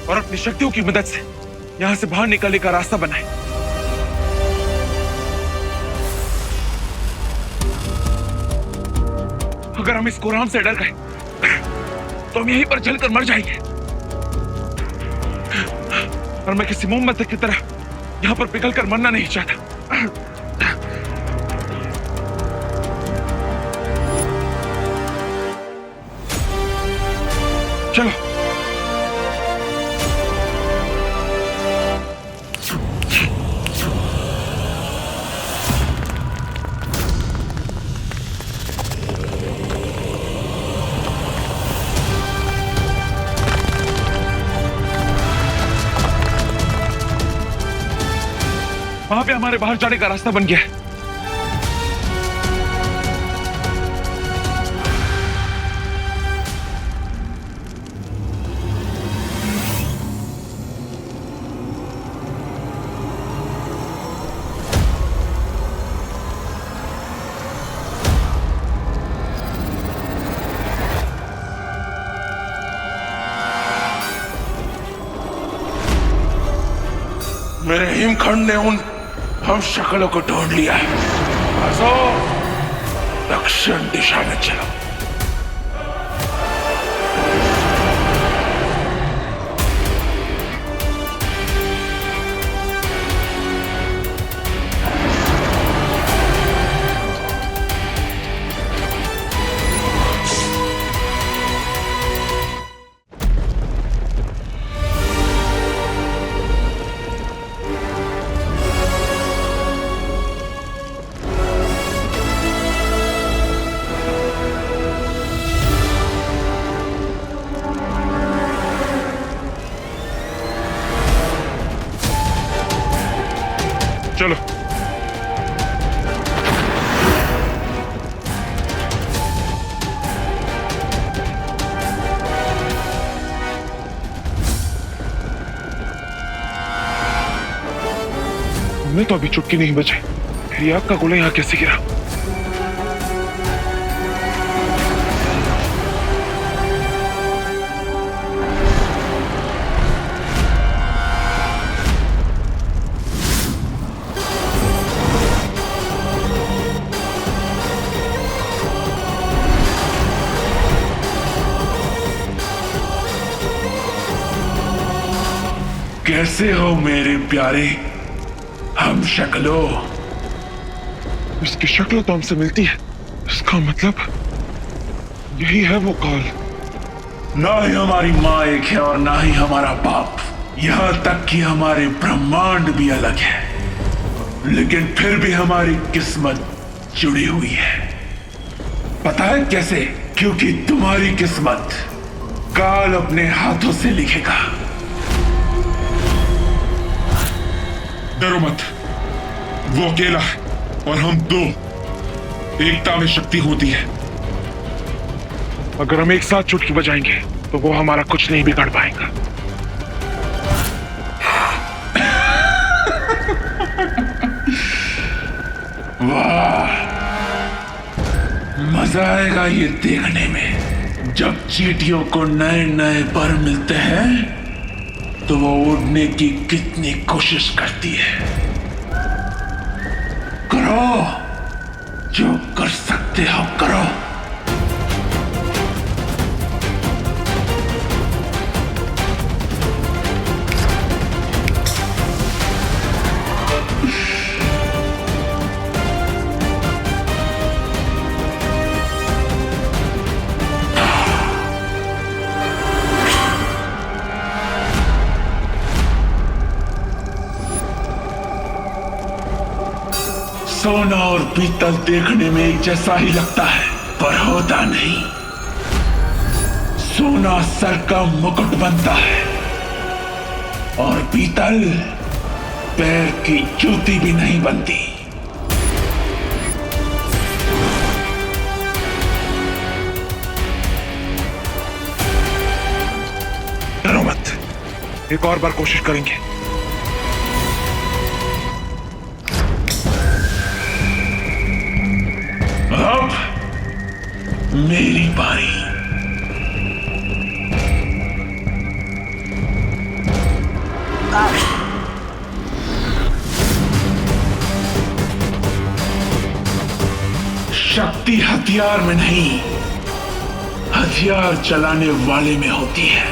और अपनी शक्तियों की मदद से यहां से बाहर निकलने का रास्ता बनाएं। अगर हम इस कोराम से डर गए तो हम यहीं पर जलकर मर जाएंगे। और मैं किसी मोमबत्ती की तरह यहाँ पर पिघलकर मरना नहीं चाहता। चलो वहां पे हमारे बाहर जाने का रास्ता बन गया है। मेरे हिमखंड ने उन हम शक्लों को ढूंढ लिया है। दक्षिण दिशा में चलो। चलो मैं तो अभी चुटकी नहीं बचे, फिर आग का गोला यहाँ कैसे गिरा? कैसे हो मेरे प्यारे हम शक्लों? इसकी शक्ल तो हमसे मिलती है, इसका मतलब यही है वो काल। ना ही हमारी माँ एक है और ना ही हमारा बाप, यहाँ तक कि हमारे ब्रह्मांड भी अलग है, लेकिन फिर भी हमारी किस्मत जुड़ी हुई है। पता है कैसे? क्योंकि तुम्हारी किस्मत काल अपने हाथों से लिखेगा। डरो मत, वो अकेला है और हम दो। एकता में शक्ति होती है। अगर हम एक साथ चुटकी बजाएंगे तो वो हमारा कुछ नहीं बिगाड़ पाएगा। वाह, मजा आएगा ये देखने में। जब चींटियों को नए नए पर मिलते हैं तो वो उड़ने की कितनी कोशिश करती है। करो जो कर सकते हो करो। सोना और पीतल देखने में एक जैसा ही लगता है, पर होता नहीं। सोना सर का मुकुट बनता है और पीतल पैर की जूती भी नहीं बनती। डरो मत, एक और बार कोशिश करेंगे। अब मेरी बारी। शक्ति हथियार में नहीं, हथियार चलाने वाले में होती है।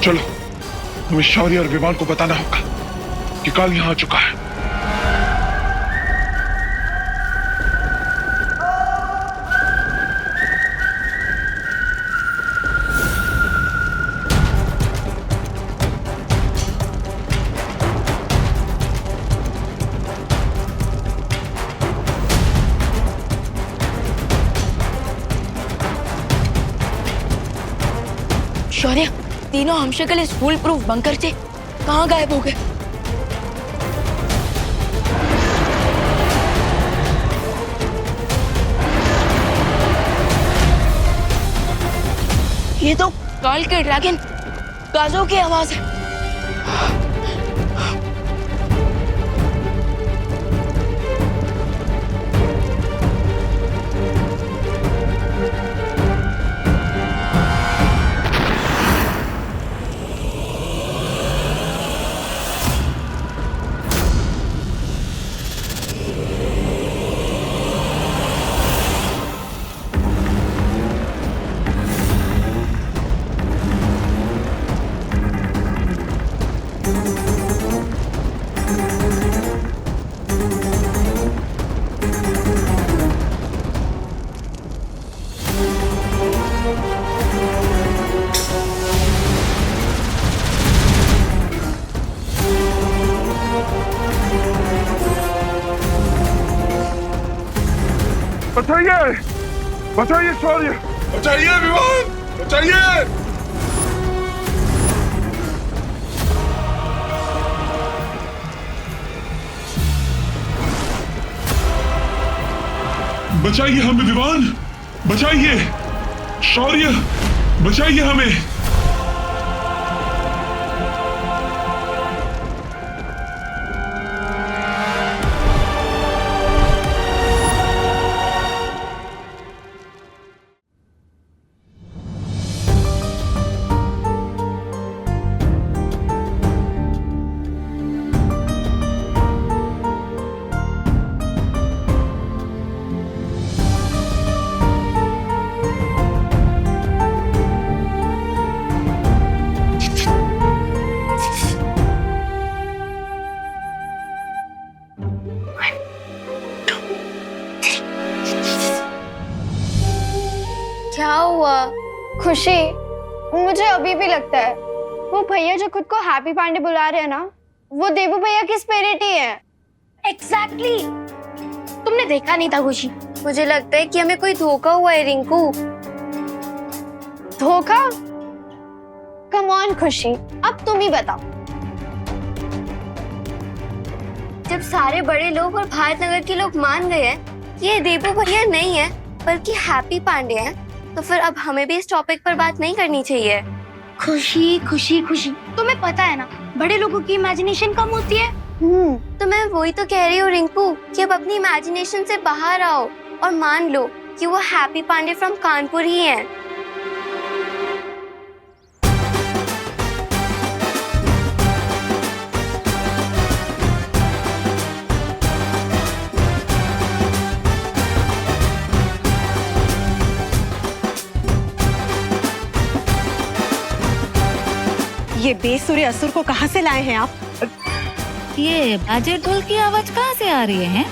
चलो, हमें शौर्य और विमान को बताना होगा कि काल यहां आ चुका है। शौर्य, तीनों हमशक्ल इस फूल प्रूफ बंकर से कहाँ गायब हो गए? ये तो काल के ड्रैगन गाजों की आवाज है। बचाइए, बचाइए शौर्य, बचाइए विमान, बचाइए। बचाइए हमें विमान, बचाइए शौर्य, बचाइए हमें। क्या हुआ? खुशी, मुझे अभी भी लगता है वो भैया जो खुद को हैप्पी पांडे बुला रहे हैं ना, वो देवू भैया की स्पिरिट ही है। एग्जैक्टली। तुमने देखा नहीं था खुशी? मुझे लगता है कि हमें कोई धोखा हुआ है रिंकू। धोखा? कम ऑन खुशी, अब तुम ही बताओ। जब सारे बड़े लोग और भारत नगर के लोग मान गए हैं कि ये देवू भैया नहीं है बल्कि हैप्पी पांडे हैं, तो फिर अब हमें भी इस टॉपिक पर बात नहीं करनी चाहिए। खुशी खुशी खुशी, तुम्हें पता है ना बड़े लोगों की इमेजिनेशन कम होती है। तो मैं वही तो कह रही हूँ रिंकू कि अब अपनी इमेजिनेशन से बाहर आओ और मान लो कि वो हैप्पी पांडे फ्रॉम कानपुर ही हैं। ये बेसुरे असुर को कहाँ से लाए हैं आप? ये बाजे ढोल की आवाज कहाँ से आ रही है?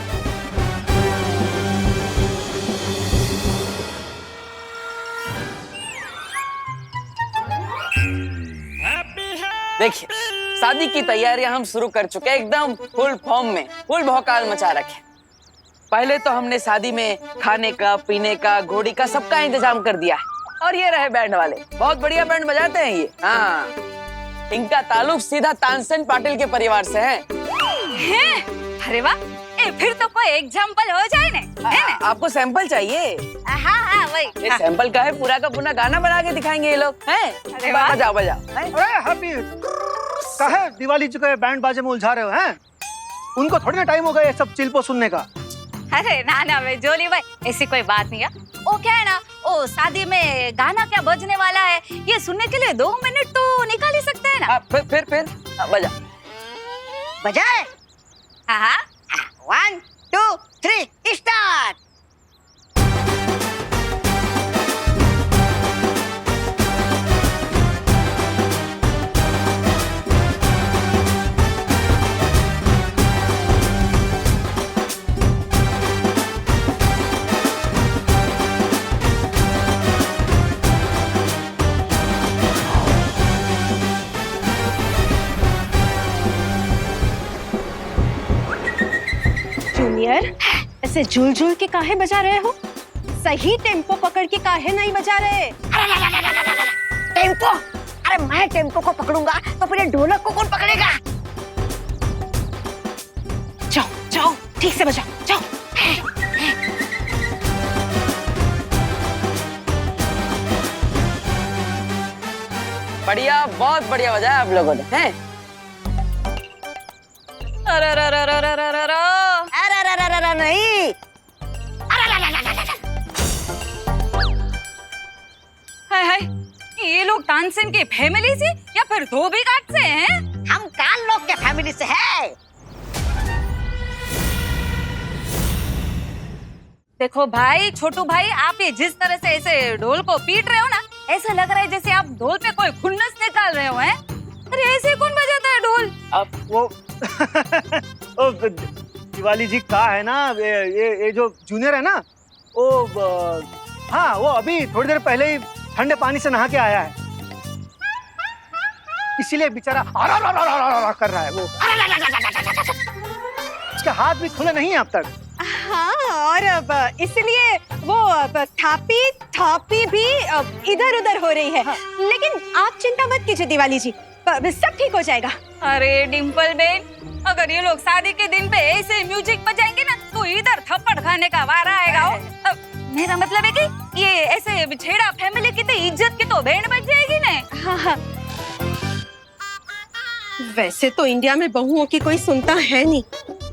देखिए, शादी की तैयारियां हम शुरू कर चुके हैं, एकदम फुल फॉर्म में, फुल भौकाल मचा रखे। पहले तो हमने शादी में खाने का, पीने का, घोड़ी का सबका इंतजाम कर दिया है। और ये रहे बैंड वाले, बहुत बढ़िया बैंड बजाते हैं ये। हाँ, इनका ताल्लुक सीधा तानसेन पाटिल के परिवार से है। अरे वाह, फिर तो कोई एग्जाम्पल हो जाए ना। आपको सैंपल चाहिए? हाँ वही। ये सैंपल का है, पूरा का पूरा गाना बना के दिखाएंगे ये लोग। हैं? बजाओ बजाओ। अरे हैप्पी, काहे दिवाली चुके बैंड बाजे में उलझा रहे हो? हैं? उनको थोड़ी ना टाइम हो गया ये सब चिल्पो सुनने का। अरे ना भाई जोली भाई, ऐसी कोई बात नहीं है। वो क्या है ना, ओ शादी में गाना क्या बजने वाला है, ये सुनने के लिए 2 मिनट तो निकाल ही सकते हैं ना। फिर बजा। बजाए? हाँ 1 2 3 स्टार्ट। ऐसे झूल झूल के काहे बजा रहे हो? सही टेम्पो पकड़ के काहे नहीं बजा रहे? टेम्पो? अरे मैं टेम्पो को पकड़ूंगा तो फिर ये ढोलक को कौन पकड़ेगा? जाओ जाओ, ठीक से बजाओ, जाओ। बढ़िया, बहुत बढ़िया बजाया आप लोगों ने, हैं? अरे नहीं। हाय हाय, ये लोग तानसेन की फैमिली से या फिर धोबी घाट से हैं? हम काल लोग के फैमिली से हैं। देखो भाई, छोटू भाई, आप ये जिस तरह से ऐसे ढोल को पीट रहे हो ना, ऐसा लग रहा है जैसे आप ढोल पे कोई खुन्नस निकाल रहे हो, हैं? अरे ऐसे कौन बजाता है ढोल? अब वो दिवाली जी का है ना, ये जो जूनियर है ना, वो हाँ, वो अभी थोड़ी देर पहले ही ठंडे पानी से नहा के आया है, इसीलिए बेचारा कर रहा है। वो उसके हाथ भी खुले नहीं है अब तक। हाँ, और अब इसलिए वो थापी थापी भी इधर उधर हो रही है। हाँ। लेकिन आप चिंता मत कीजिए दिवाली जी, सब ठीक हो जाएगा। अरे डिम्पल बेन, अगर ये लोग शादी के दिन पे ऐसे म्यूजिक बजाएंगे ना तो इधर थप्पड़ खाने का वारा आएगा। मेरा मतलब है कि ये ऐसे छेड़ा फैमिली की तो इज्जत की तो बैंड बज जाएगी ना। हाँ हाँ। वैसे तो इंडिया में बहुओं की कोई सुनता है नहीं,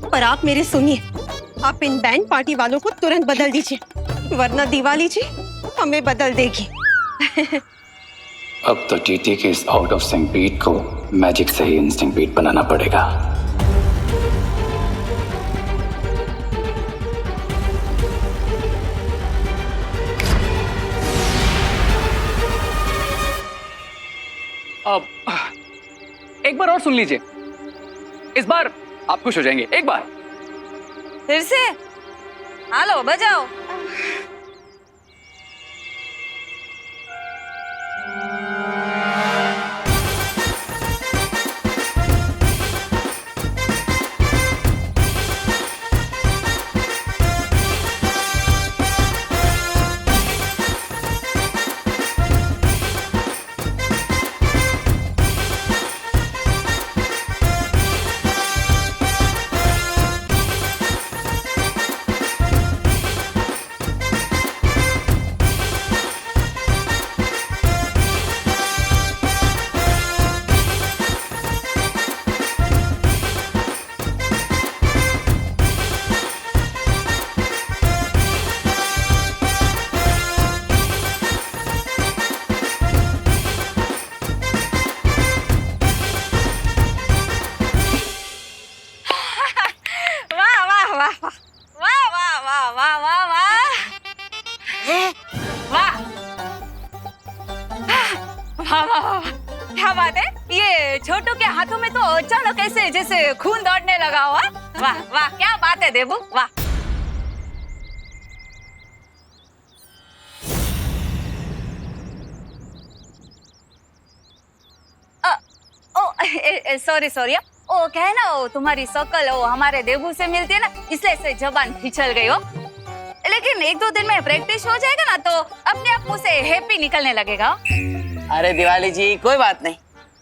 पर आप मेरे सुनिए, आप इन बैंड पार्टी वालों को तुरंत बदल दीजिए, वरना दिवाली जी हमें बदल देगी। अब तो टीटी के इस आउट ऑफ सिंक बीट को मैजिक से ही इंस्टिंक्ट बीट बनाना पड़ेगा। अब एक बार और सुन लीजिए, इस बार आप खुश हो जाएंगे। एक बार फिर से हेलो बजाओ। क्या बात है, ये छोटू के हाथों में तो अचानक ऐसे जैसे खून दौड़ने लगा हुआ। वाह वाह, क्या बात है देबू, वाह। सॉरी सॉरी, ओ क्या है ना, वो तुम्हारी शकल वो हमारे देबू से मिलती है ना, इसलिए से जबान फिसल गई हो। लेकिन एक दो दिन में प्रैक्टिस हो जाएगा ना तो अपने आप मुंह से हैप्पी निकलने लगेगा। अरे दिवाली जी कोई बात नहीं,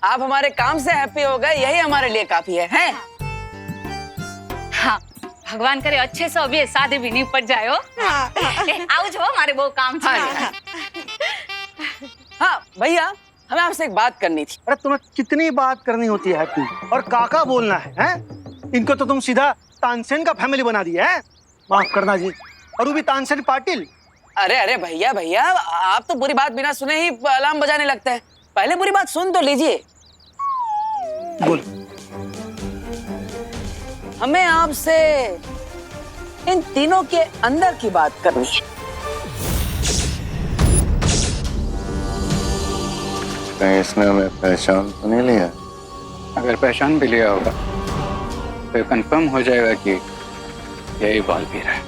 आप हमारे काम से हैप्पी हो गए, यही हमारे लिए काफी है, हैं? हाँ, भगवान करे अच्छे से अभी शादी भी निपट जाए हो। आओ जो हमारे वो काम था। हाँ भैया, हमें आपसे एक बात करनी थी। अरे तुम्हें कितनी बात करनी होती है हैप्पी, और काका बोलना है, हैं? इनको तो तुम सीधा तानसेन का फैमिली बना दिया है। माफ करना जी, और वो भी तानसेन पाटिल। अरे अरे भैया भैया, आप तो बुरी बात बिना सुने ही अलार्म बजाने लगते हैं, पहले बुरी बात सुन तो लीजिए। बोल। हमें आपसे इन तीनों के अंदर की बात करनी है। कहीं इसने हमें पहचान तो नहीं लिया? अगर पहचान भी लिया होगा तो कंफर्म हो जाएगा कि यही बालवीर है।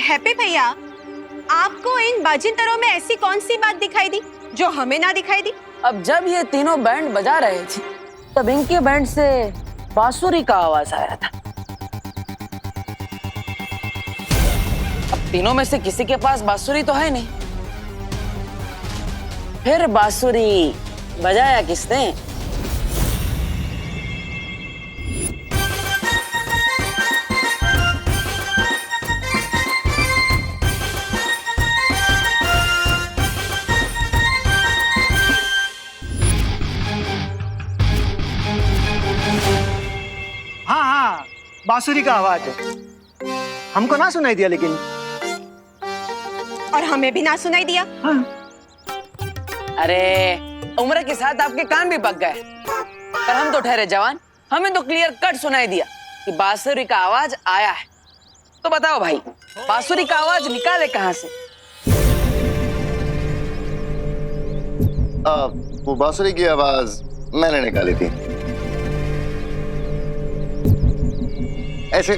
हैप्पी भैया, आपको इन बाजिंदरों में ऐसी कौन सी बात दिखाई दी जो हमें ना दिखाई दी? अब जब ये तीनों बैंड बजा रहे थे तब इनके बैंड से बांसुरी का आवाज आया था। अब तीनों में से किसी के पास बांसुरी तो है नहीं, फिर बांसुरी बजाया किसने? हाँ हाँ, बांसुरी का आवाज है। हमको ना सुनाई दिया लेकिन। और हमें भी ना सुनाई दिया। हाँ। अरे उम्र के साथ आपके कान भी पक गए, पर हम तो ठहरे जवान, हमें तो क्लियर कट सुनाई दिया कि बांसुरी का आवाज आया है। तो बताओ भाई, बांसुरी का आवाज निकाले कहाँ से? वो बांसुरी की आवाज मैंने निकाली थी। ऐसे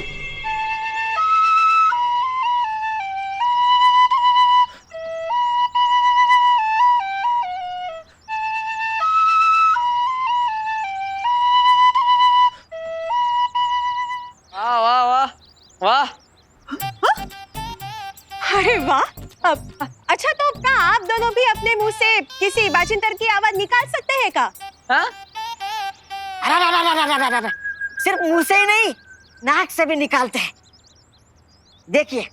वाह वाह वाह वाह। अरे वाह। अच्छा, तो क्या आप दोनों भी अपने मुंह से किसी बाजिंतर की आवाज निकाल सकते हैं का? हाँ? सिर्फ मुंह से ही नहीं, नाक से भी निकालते हैं। देखिए।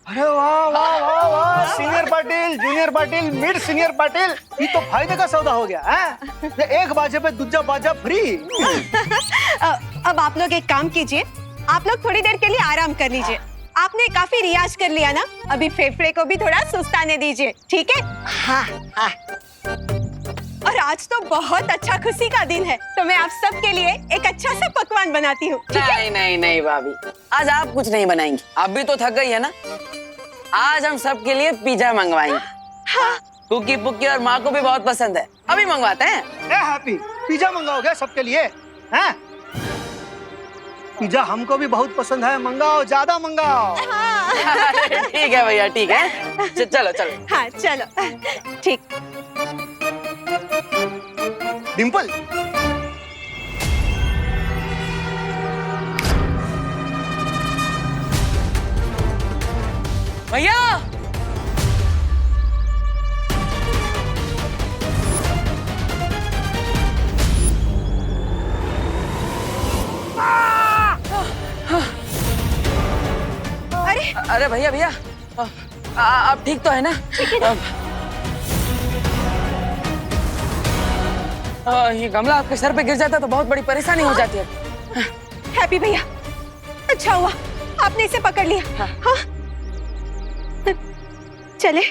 अरे वाह वाह वाह वाह, senior Patil, junior Patil, mid senior Patil, ये तो फायदे का सौदा हो गया है। ये एक बाजे पे दूजा बाजा फ्री। अब आप लोग एक काम कीजिए, आप लोग थोड़ी देर के लिए आराम कर लीजिए। आपने काफी रियाज कर लिया ना, अभी फेफड़े को भी थोड़ा सुस्ताने दीजिए, ठीक है? हाँ हाँ। और आज तो बहुत अच्छा खुशी का दिन है, तो मैं आप सबके लिए एक अच्छा सा पकवान बनाती हूँ। नहीं नहीं नहीं भाभी, आज आप कुछ नहीं बनाएंगी, आप भी तो थक गई है ना। आज हम सबके लिए पिज्जा मंगवाएंगे। हाँ। कुकी पुक्की और माँ को भी बहुत पसंद है, अभी मंगवाते हैं। हैप्पी, पिज्जा मंगाओगे सबके लिए? हैं? पिज्जा हमको भी बहुत पसंद है, मंगाओ, ज्यादा मंगाओ। ठीक है भैया, ठीक है, चलो चलो। हाँ चलो, ठीक। डिम्पल, भैया अरे भैया भैया, आप ठीक तो है ना? ये गमला आपके सर पे गिर जाता तो बहुत बड़ी परेशानी हो जाती है। हैप्पी भैया, अच्छा हुआ आपने इसे पकड़ लिया। हाँ। चले,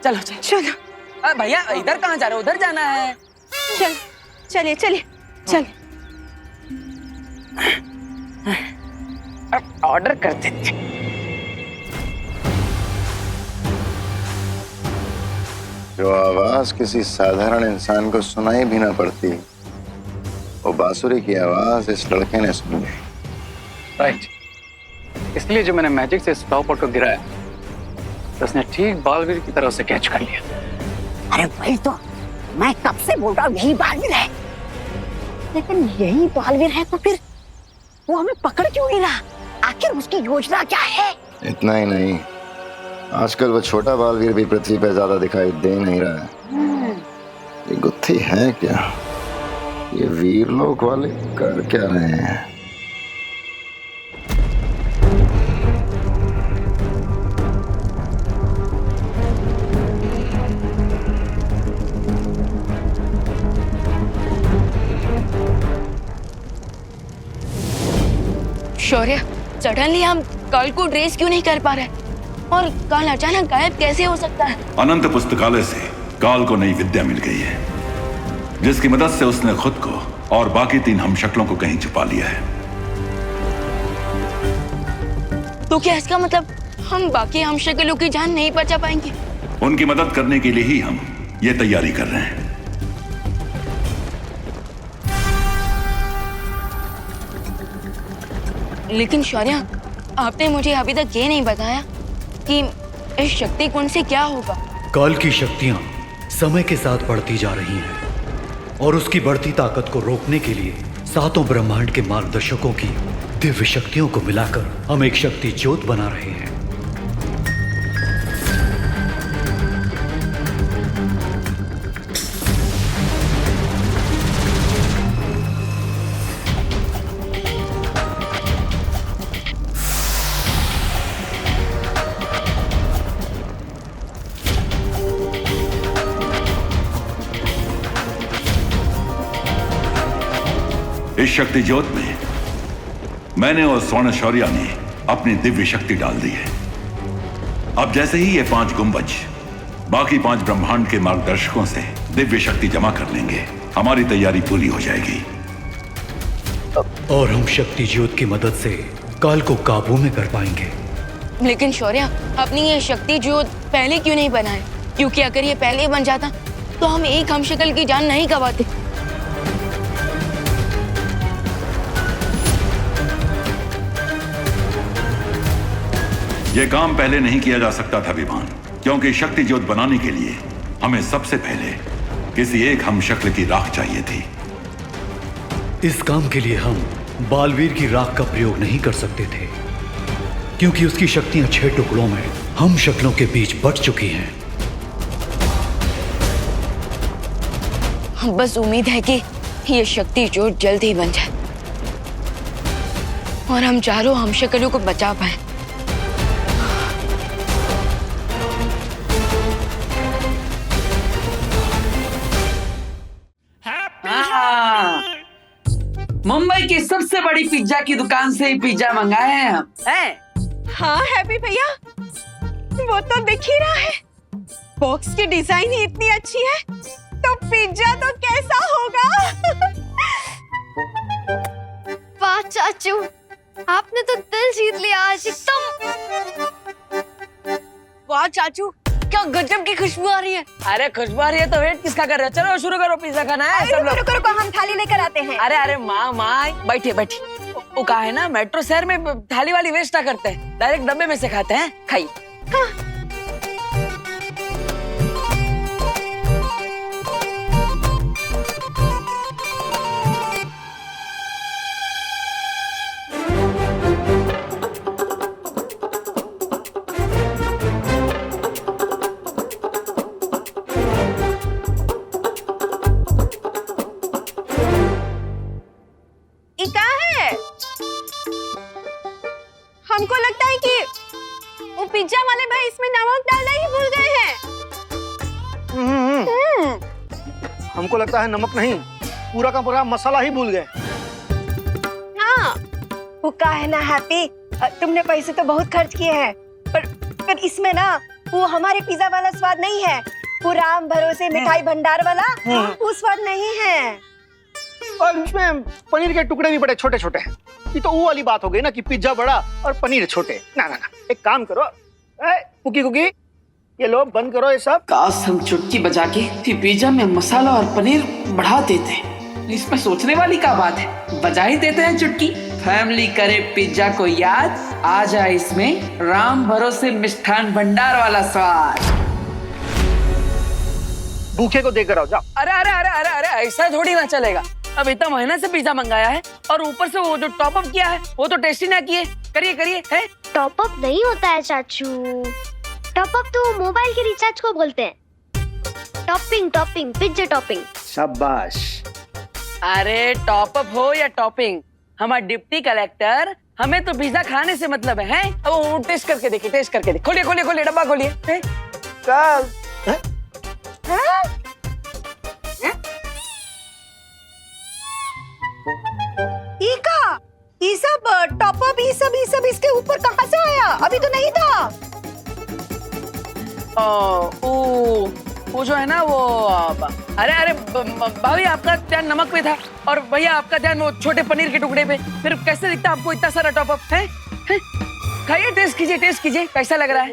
चलो चलो चलो। भैया इधर कहाँ जा रहे हो? उधर जाना है। चल चलिए चलिए चल। अब ऑर्डर कर देते। जो आवाज किसी साधारण इंसान को सुनाई भी ना पड़ती, वो बांसुरी की आवाज इस लड़के ने सुनी। राइट, इसलिए जो मैंने मैजिक से स्टॉप आउट को गिराया तो उसने ठीक बालवीर की तरह उसे कैच कर लिया। अरे वही तो मैं कब से बोल रहा हूँ, यही बालवीर है। लेकिन यही बालवीर है तो फिर वो हमें पकड़ क्यों नहीं रहा? आखिर उसकी योजना क्या है? इतना ही नहीं, आजकल वो छोटा बालवीर भी पृथ्वी पर ज्यादा दिखाई दे नहीं रहा है। ये गुत्थी है क्या? ये वीरलोक वाले कर क्या रहे हैं? शौर्य, सडनली हम कल को ट्रेस क्यों नहीं कर पा रहे? और कल अचानक गायब कैसे हो सकता है? अनंत पुस्तकालय से काल को नई विद्या मिल गई है, जिसकी मदद से उसने खुद को और बाकी 3 हमशक्लों को कहीं छुपा लिया है। तो क्या इसका मतलब हम बाकी हमशक्लों की जान नहीं बचा पाएंगे? उनकी मदद करने के लिए ही हम ये तैयारी कर रहे हैं। लेकिन शौर्य, आपने मुझे अभी तक ये नहीं बताया कि इस शक्ति कुंड से क्या होगा। काल की शक्तियां समय के साथ बढ़ती जा रही हैं और उसकी बढ़ती ताकत को रोकने के लिए सातों ब्रह्मांड के मार्गदर्शकों की दिव्य शक्तियों को मिलाकर हम एक शक्ति ज्योत बना रहे हैं। इस शक्ति ज्योत में मैंने और स्वर्ण शौर्या ने अपनी दिव्य शक्ति डाल दी है। अब जैसे ही ये 5 गुंबज बाकी 5 ब्रह्मांड के मार्गदर्शकों से दिव्य शक्ति जमा कर लेंगे, हमारी तैयारी पूरी हो जाएगी और हम शक्ति ज्योत की मदद से काल को काबू में कर पाएंगे। लेकिन शौर्य, अपनी ये शक्ति ज्योत पहले क्यों नहीं बनाए? क्योंकि अगर ये पहले बन जाता तो हम एक हमशक्ल की जान नहीं गंवाते। यह काम पहले नहीं किया जा सकता था विमान, क्योंकि शक्ति ज्योत बनाने के लिए हमें सबसे पहले किसी एक हमशक्ल की राख चाहिए थी। इस काम के लिए हम बालवीर की राख का प्रयोग नहीं कर सकते थे, क्योंकि उसकी शक्तियां 6 टुकड़ों में हम शक्लों के बीच बट चुकी हैं। बस उम्मीद है कि ये शक्ति ज्योत जल्द ही बन जाए और हम चारों हमशक्लों को बचा पाए। मुंबई की सबसे बड़ी पिज्जा की दुकान से ही पिज्जा मंगाए हैं हम। हाँ हैप्पी भैया, वो तो दिख ही रहा है। बॉक्स की डिजाइन ही इतनी अच्छी है, तो पिज्जा तो कैसा होगा। वाह चाचू, आपने तो दिल जीत लिया आज एकदम। वाह चाचू, क्या गजब की खुशबू आ रही है। अरे खुशबू आ रही है तो वेट किसका कर रहे हो? चलो शुरू करो, पिज्जा खाना है सब लोग। रुको रुको, हम थाली लेकर आते हैं। अरे माँ बैठिए वो कहा है ना, मेट्रो शहर में थाली वाली वेस्ट ना करते हैं, डायरेक्ट डब्बे में से खाते हैं। खाइए। हाँ। हमको लगता है कि वो पिज्जा वाले भाई इसमें नमक डालना ही भूल गए हैं। हमको लगता है नमक नहीं, पूरा का पूरा मसाला ही भूल गए। हाँ, वो का है ना हैप्पी, तुमने पैसे तो बहुत खर्च किए हैं, पर इसमें ना वो हमारे पिज्जा वाला स्वाद नहीं है। वो राम भरोसे मिठाई भंडार वाला वो स्वाद नहीं है। और उसमें पनीर के टुकड़े भी बड़े छोटे छोटे हैं। ये तो वो वाली बात हो गई ना कि पिज्जा बड़ा और पनीर छोटे। ना ना ना, एक काम करो, कुकी कुकी, ये लो बंद करो ये सब। काश हम चुटकी बजा के पिज्जा में मसाला और पनीर बढ़ा देते। इसमें सोचने वाली क्या बात है, बजा ही देते हैं चुटकी। फैमिली करे पिज्जा को याद, आ जाए इसमें राम भरोसे मिष्ठान भंडार वाला स्वाद। भूखे को देकर आओ, जाओ। अरे ऐसा थोड़ी ना चलेगा। अब इतना महीने से पिज्जा मंगाया है और ऊपर से वो जो टॉप अप किया है वो तो टेस्ट ही ना किए। करिए है। टॉप अप नहीं होता है चाचू, टॉप अप तो मोबाइल के रिचार्ज को बोलते हैं। Topping pizza topping. शाबाश। अरे टॉप अप हो या टॉपिंग, हमारा डिप्टी कलेक्टर, हमें तो पिज्जा खाने से मतलब है। अब वो टेस्ट करके देखिए। खोलिए डब्बा खोलिए। ये सब टॉप अप ये सब इसके ऊपर कहाँ से आया? अभी तो नहीं था। वो जो है ना वो, अरे भाभी आपका ध्यान नमक पे था और भैया आपका ध्यान वो छोटे पनीर के टुकड़े पे। फिर कैसे दिखता आपको इतना सारा टॉप अप है? खाइए, टेस्ट कीजिए कैसा लग रहा है?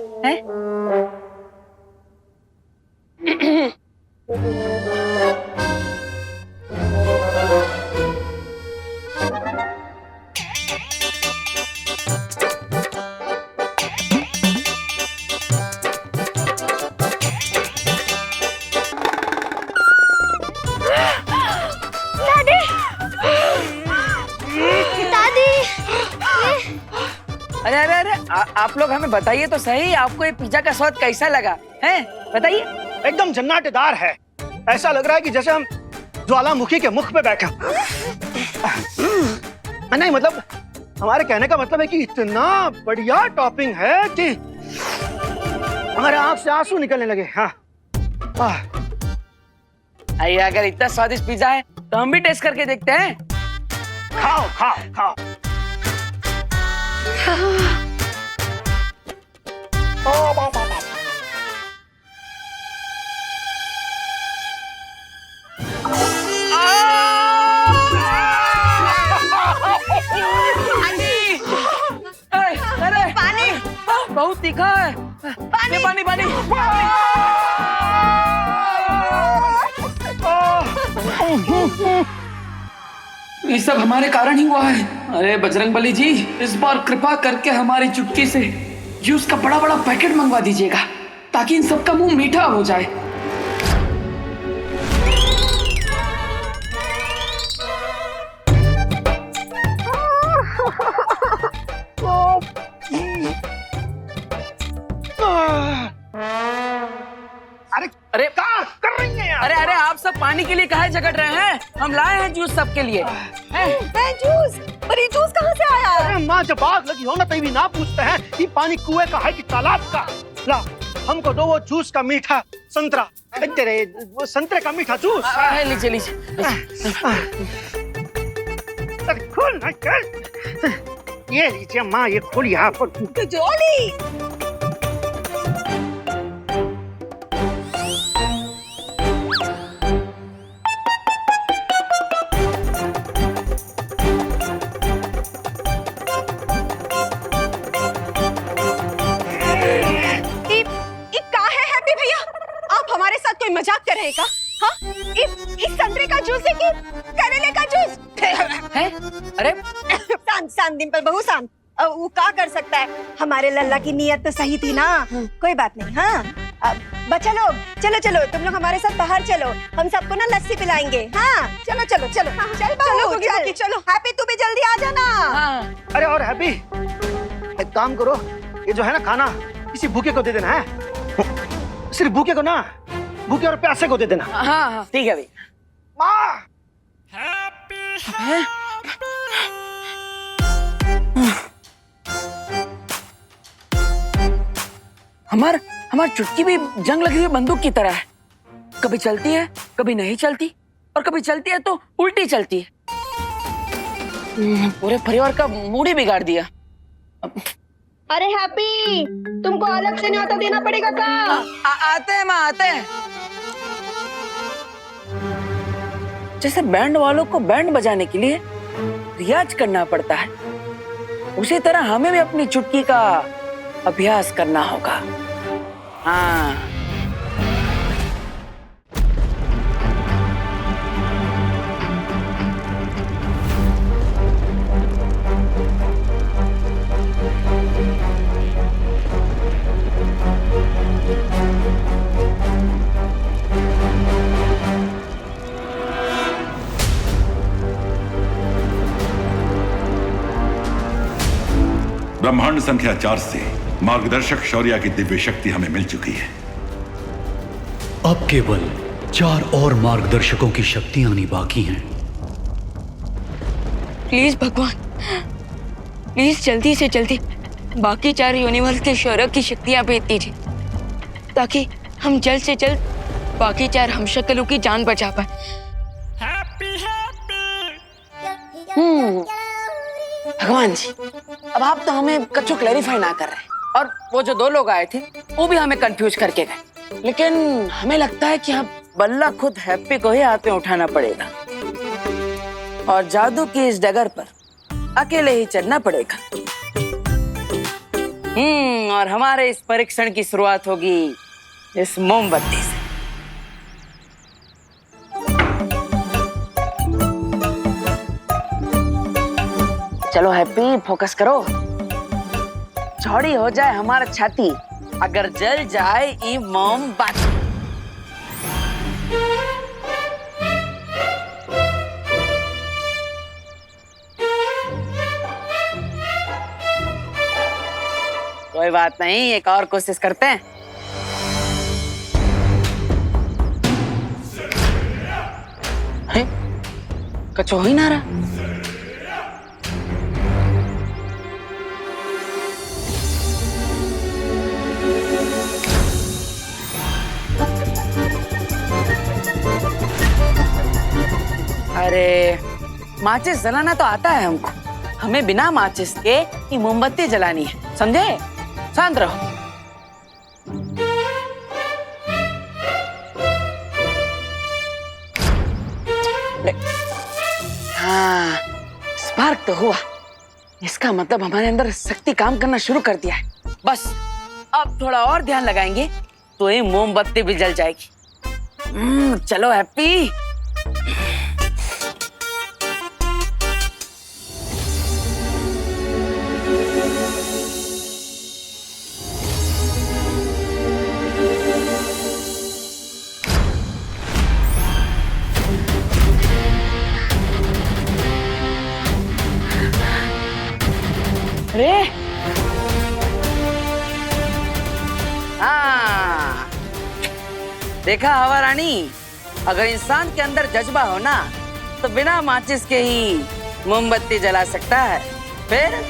अरे अरे अरे आप लोग हमें बताइए तो सही, आपको ये पिज्जा का स्वाद कैसा लगा है? बताइए। एकदम जन्नतेदार है। ऐसा लग रहा है कि जैसे हम ज्वालामुखी के मुख पे बैठे। नहीं मतलब हमारे कहने का मतलब है कि इतना बढ़िया टॉपिंग है कि हमारे आंख से आंसू निकलने लगे। हाँ आइए, अगर इतना स्वादिष्ट पिज्जा है तो हम भी टेस्ट करके देखते हैं। खाओ खाओ खाओ। अरे पानी बहुत तीखा है। पानी पानी पानी। ये सब हमारे कारण ही हुआ है। अरे बजरंगबली जी, इस बार कृपा करके हमारी चुटकी से जूस का बड़ा बड़ा पैकेट मंगवा दीजिएगा ताकि इन सबका मुंह मीठा हो जाए। अरे क्या कर रही हैं यार? अरे अरे आप सब पानी के लिए काहे झगड़ रहे हैं? हम लाए हैं जूस सबके लिए। जूस? पर ये जूस कहाँ से आया? अरे माँ, जब आग लगी हो ना तभी ना पूछते हैं कि पानी कुएं का है कि तालाब का। ला हमको दो वो जूस का मीठा संतरा। तेरे वो संतरे का मीठा जूस। लीजिए लीजिए। खोल ना कर। ये लीजिए माँ, ये खोल यहाँ पर। जोली मजाक कर रहे का? हाँ? इस संतरे का जूस है कि करेले का जूस है? अरे शांत शांत डिम्पल बहू शांत। वो क्या कर सकता है? हमारे लल्ला की नीयत तो सही थी ना। कोई बात नहीं। हाँ बच्चा लोग, चलो चलो तुम लोग हमारे साथ बाहर चलो, हम सबको ना लस्सी पिलाएंगे। हाँ चलो चलो चलो। चल बहू चल। चलो हैप्पी तू भी जल्दी आ जाना। अरे और हैप्पी एक काम करो, ये जो है ना खाना किसी भूखे को दे देना है। सिर्फ भूखे को ना, भूखे और प्यासे को दे देना। हाँ हाँ ठीक है भाई। माँ हमार चुटकी भी जंग लगी हुई बंदूक की तरह है। कभी चलती है, कभी नहीं चलती, और कभी चलती है तो उल्टी चलती है। पूरे परिवार का मूड ही बिगाड़ दिया। अरे हैप्पी, तुमको अलग से न्योता देना पड़ेगा का? आते हैं माँ, आते हैं। जैसे बैंड वालों को बैंड बजाने के लिए रियाज करना पड़ता है, उसी तरह हमें भी अपनी चुटकी का अभ्यास करना होगा। हाँ ब्रह्मांड संख्या 4 से मार्गदर्शक शौर्य की दिव्य शक्ति हमें मिल चुकी है। अब केवल 4 और मार्गदर्शकों की शक्तियां आनी बाकी हैं। प्लीज भगवान, प्लीज जल्दी से जल्दी बाकी 4 यूनिवर्स के शौर्य की शक्तियां भेज दीजिए ताकि हम जल्द से जल्द बाकी 4 हमशक्लों की जान बचा पाए। भगवान जी, अब आप तो हमें कच्चू क्लैरिफाई ना कर रहे, और वो जो 2 लोग आए थे वो भी हमें कंफ्यूज करके गए। लेकिन हमें लगता है कि अब बल्ला खुद हैप्पी को ही हाथ में उठाना पड़ेगा और जादू की इस डगर पर अकेले ही चलना पड़ेगा। और हमारे इस परीक्षण की शुरुआत होगी इस मोमबत्ती से। चलो हैप्पी, फोकस करो। चौड़ी हो जाए हमारा छाती, अगर जल जाए ये मोमबत्ती। कोई बात नहीं, एक और कोशिश करते हैं। कुछ हो ही ना रहा। अरे माचिस जलाना तो आता है हमको, हमें बिना माचिस के ये मोमबत्ती जलानी है, समझे? शांत रहो। हाँ, स्पार्क तो हुआ। इसका मतलब हमारे अंदर शक्ति काम करना शुरू कर दिया है। बस अब थोड़ा और ध्यान लगाएंगे तो ये मोमबत्ती भी जल जाएगी। चलो हैप्पी। अरे हाँ, देखा हवा रानी, अगर इंसान के अंदर जज्बा हो ना तो बिना माचिस के ही मोमबत्ती जला सकता है। फिर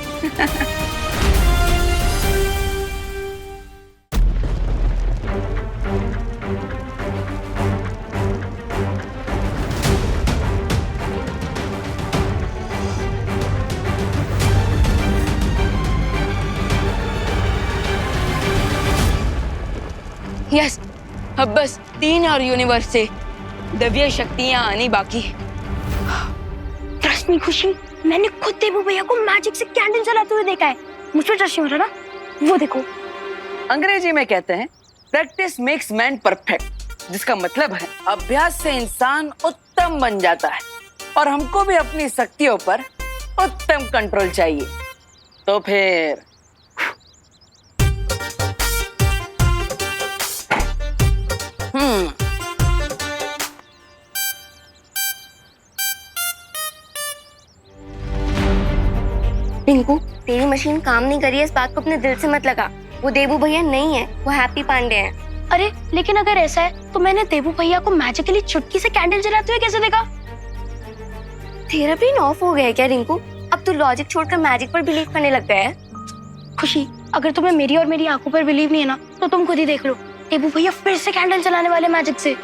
यस, अब बस 3 और यूनिवर्स से दिव्य शक्तियां आनी बाकी। ट्रस्ट मी खुशी, मैंने खुद देबू भैया को मैजिक से कैंडल जलाते हुए देखा है। मुझ पर ट्रस्ट नहीं हो रहा ना? वो देखो। अंग्रेजी में कहते हैं प्रैक्टिस मेक्स मैन परफेक्ट, जिसका मतलब है अभ्यास से इंसान उत्तम बन जाता है। और हमको भी अपनी शक्तियों पर उत्तम कंट्रोल चाहिए। तो फिर टिंकू, तेरी मशीन काम नहीं करी है, इस बात को अपने दिल से मत लगा। वो देबू भैया नहीं है, वो हैप्पी पांडे हैं। अरे लेकिन अगर ऐसा है तो मैंने देबू भैया को मैजिकली चुटकी से कैंडल जलाते हुए कैसे देखा? तेरा ब्रेन ऑफ हो गया है क्या रिंकू? अब तू लॉजिक छोड़कर मैजिक पर बिलीव करने लग गया है। खुशी, अगर तुम्हें मेरी और मेरी आंखों पर बिलीव नहीं है ना तो तुम खुद ही देख लो, देबू भैया फिर से कैंडल जलाने वाले मैजिक से।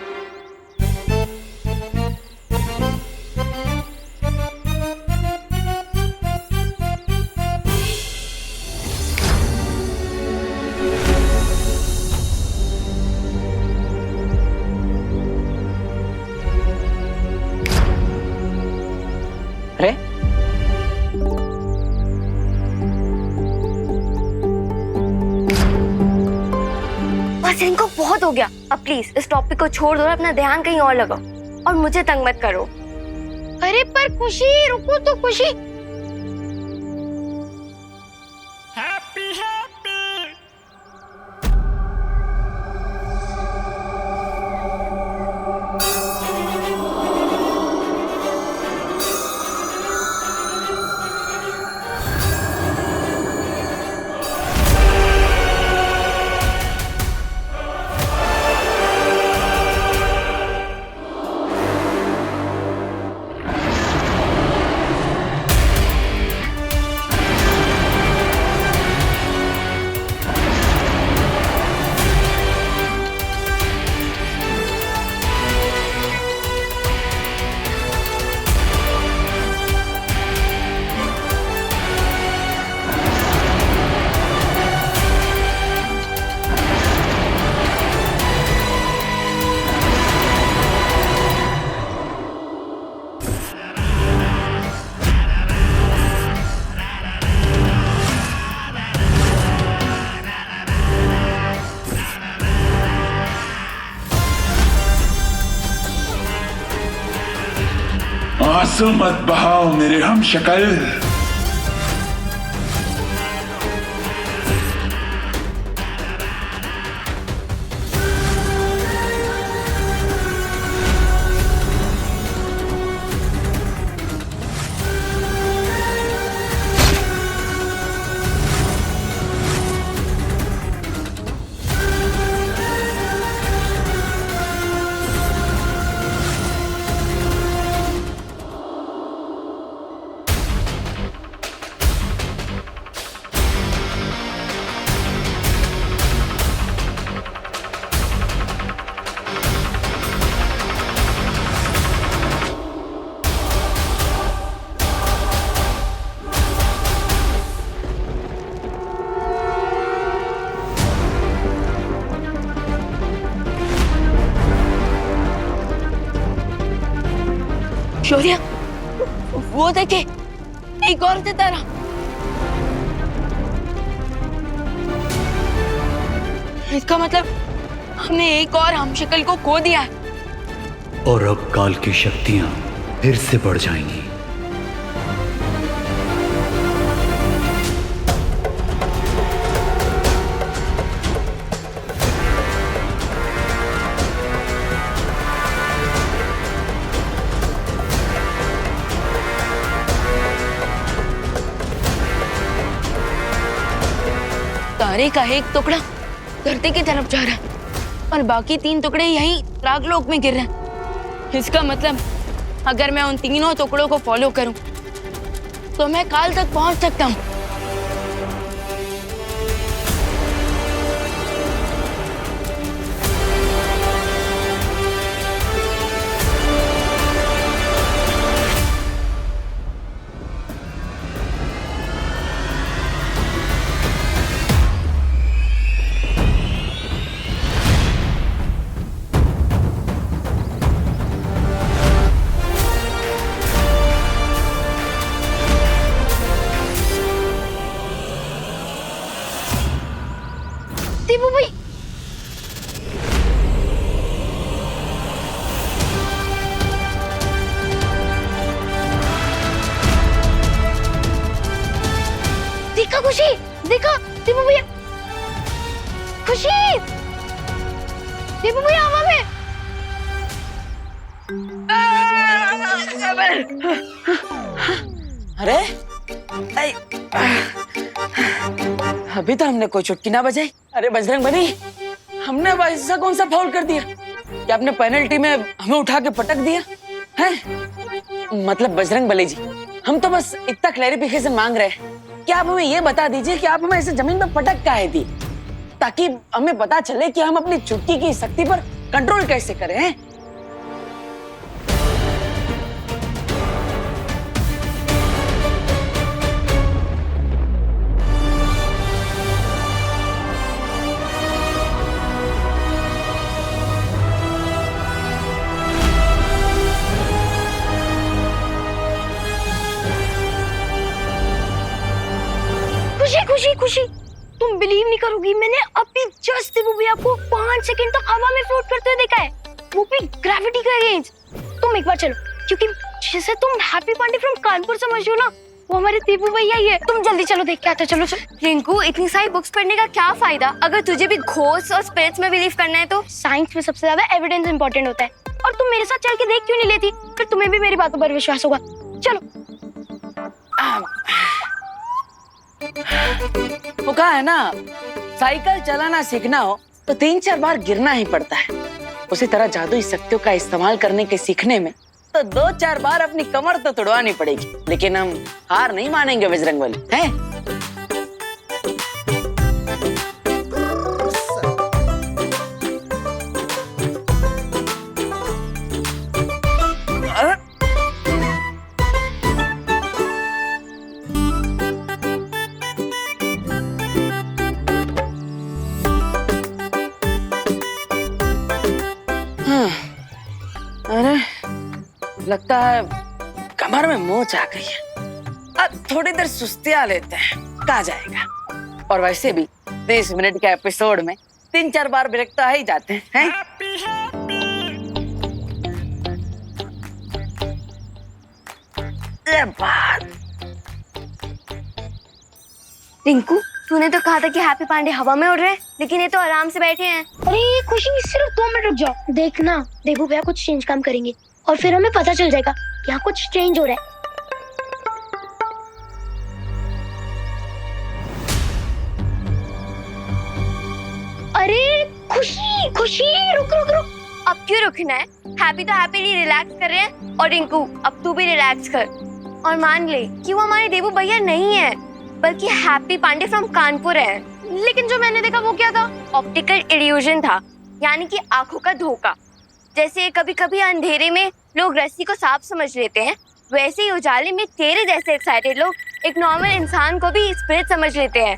अरे बस इनको बहुत हो गया। अब प्लीज इस टॉपिक को छोड़ दो और अपना ध्यान कहीं और लगाओ और मुझे तंग मत करो। अरे पर खुशी, रुको तो खुशी। आंसू मत बहाओ मेरे हम शक्ल, शौर्या, वो देखे, एक और सितारा। इसका मतलब हमने एक और हमशक्ल को खो दिया है। और अब काल की शक्तियां फिर से बढ़ जाएंगी। तारे का एक टुकड़ा धरती की तरफ जा रहा है और बाकी 3 टुकड़े यहीं रागलोक में गिर रहे हैं। इसका मतलब अगर मैं उन तीनों टुकड़ों को फॉलो करूं तो मैं काल तक पहुंच सकता हूं। देबू भाई, देखा खुशी, देखा देबू भैया, खुशी, देबू भैया हवा में। अरे अभी तो हमने कोई चुटकी ना बजाई। अरे बजरंगबली, हमने अब ऐसा कौन सा फाउल कर दिया कि आपने पेनल्टी में हमें उठा के पटक दिया है? मतलब बजरंगबली जी, हम तो बस इतना क्लैरिफिकेशन मांग रहे हैं कि आप हमें ये बता दीजिए कि आप हमें ऐसे जमीन पर पटक काहे दी, ताकि हमें पता चले कि हम अपनी चुटकी की शक्ति पर कंट्रोल कैसे करें हैं? खुशी, खुशी, तुम बिलीव नहीं करोगी, मैंने अभी जस्ट देबू भैया को 5 सेकंड तक हवा में फ्लोट करते हुए देखा है, वो भी ग्रेविटी के अगेंस्ट। तुम एक बार चलो, क्योंकि जिसे तुम हैप्पी पांडे फ्रॉम कानपुर समझ हो ना, वो हमारे देबू भैया ही है। तुम जल्दी चलो, देख के आते। चलो चलो। रिंकू, इतनी सारी बुक्स पढ़ने का क्या फायदा अगर तुझे भी घोस्ट और स्पिरिट्स में बिलीव करना है तो साइंस में सबसे ज्यादा एविडेंस इंपॉर्टेंट होता है। और तुम मेरे साथ चल के देख क्यों नहीं लेती? फिर तुम्हें भी मेरी बातों पर विश्वास होगा। चलो। वो कहा है ना, साइकिल चलाना सीखना हो तो 3-4 बार गिरना ही पड़ता है। उसी तरह जादुई शक्तियों का इस्तेमाल करने के सीखने में तो 2-4 बार अपनी कमर तो तुड़वानी पड़ेगी, लेकिन हम हार नहीं मानेंगे बजरंगबली, हैं? अरे लगता है कमर में मोच आ गई है। अब थोड़ी देर सुस्तिया लेते हैं, कहा जाएगा। और वैसे भी 30 मिनट के एपिसोड में 3-4 बार ब्रेक तो आ ही जाते हैं। ये बात। रिंकू, तूने तो कहा था कि हैप्पी पांडे हवा में उड़ रहे हैं, लेकिन ये तो आराम से बैठे हैं। अरे खुशी, सिर्फ 2 मिनट रुक जाओ। देखना, देबू भैया कुछ चेंज काम करेंगे और फिर हमें पता चल जाएगा कि यहाँ कुछ चेंज हो रहा है। अरे खुशी, खुशी, रुक रुक रुक। अब क्यों रुकना है? हैप्पी तो हैप्पीली रिलैक्स कर रहे हैं। और रिंकू, अब तू भी रिलैक्स कर और मान ले कि वो हमारे देबू भैया नहीं है, बल्कि हैप्पी पांडे फ्रॉम कानपुर है। लेकिन जो मैंने देखा वो क्या था? ऑप्टिकल इल्यूजन था, यानी कि आंखों का धोखा। जैसे कभी कभी अंधेरे में लोग रस्सी को सांप समझ लेते हैं, वैसे ही उजाले में तेरे जैसे एक्साइटेड लोग एक नॉर्मल इंसान को भी स्पिरिट समझ लेते हैं।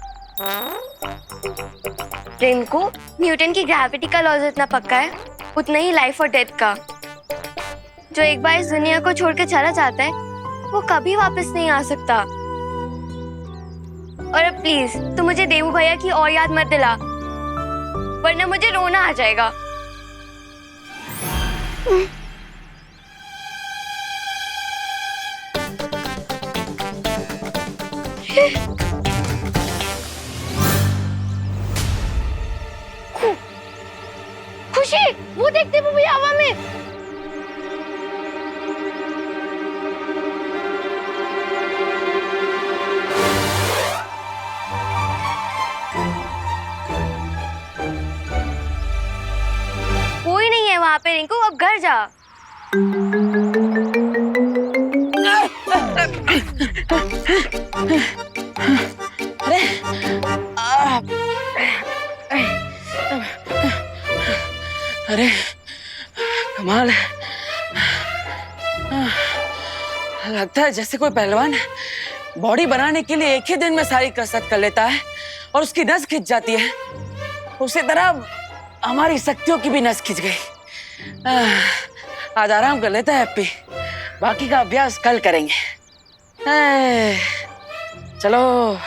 रिंकू, न्यूटन की ग्रेविटी का लॉ जितना पक्का है उतना ही लाइफ और डेथ का। जो एक बार इस दुनिया को छोड़ के चला जाता है वो कभी वापस नहीं आ सकता। और अब प्लीज तू मुझे देवू भैया की और याद मत दिला, वरना मुझे रोना आ जाएगा। खुशी, वो देखते वो भैया हवा में। कोई नहीं है वहां पे रिंकू, अब घर जा। अरे कमाल है, लगता है जैसे कोई पहलवान बॉडी बनाने के लिए एक ही दिन में सारी कसरत कर लेता है और उसकी नस खिंच जाती है। उसी तरह हमारी शक्तियों की भी नस खिंच गई। आज आराम कर लेता है हैप्पी, बाकी का अभ्यास कल करेंगे। चलो।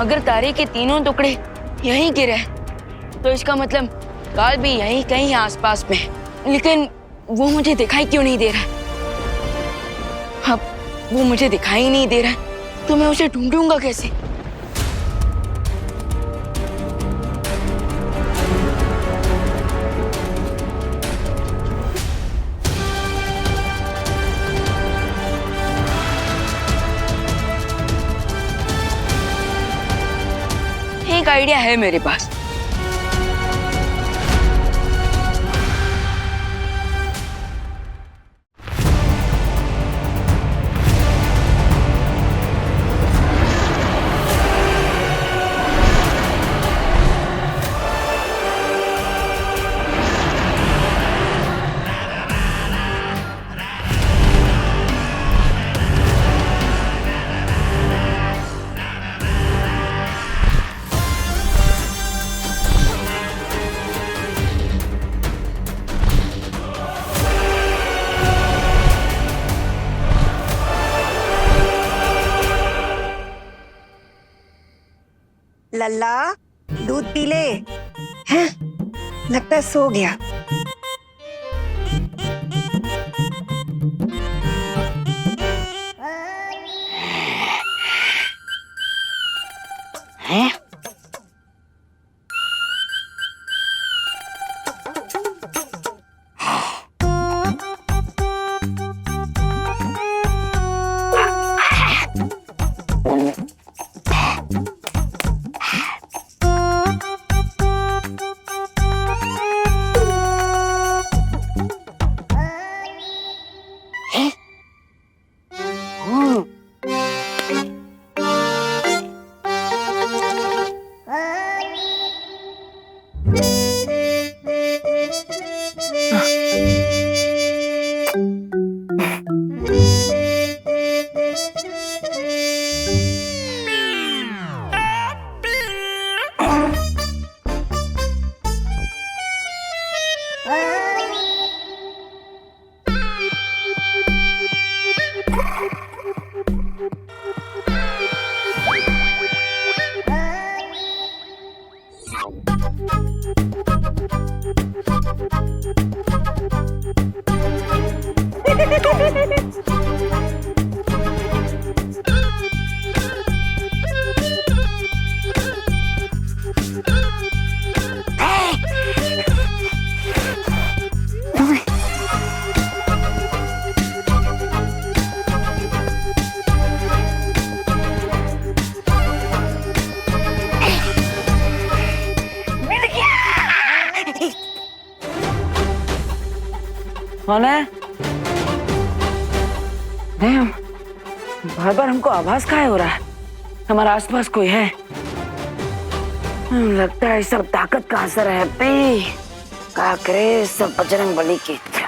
अगर तारे के तीनों टुकड़े यहीं गिरे तो इसका मतलब काल भी यहीं कहीं आसपास में है। लेकिन वो मुझे दिखाई क्यों नहीं दे रहा? अब वो मुझे दिखाई नहीं दे रहा तो मैं उसे ढूंढूंगा कैसे? एक आइडिया है मेरे पास। लल्ला दूध पी ले। हैं? लगता है सो गया। हैं? कौन है? नहीं, बार बार हमको आवाज काहे हो रहा है? हमारे आसपास कोई है? लगता है सब ताकत का असर है। का करे सब बजरंग बली की इच्छा।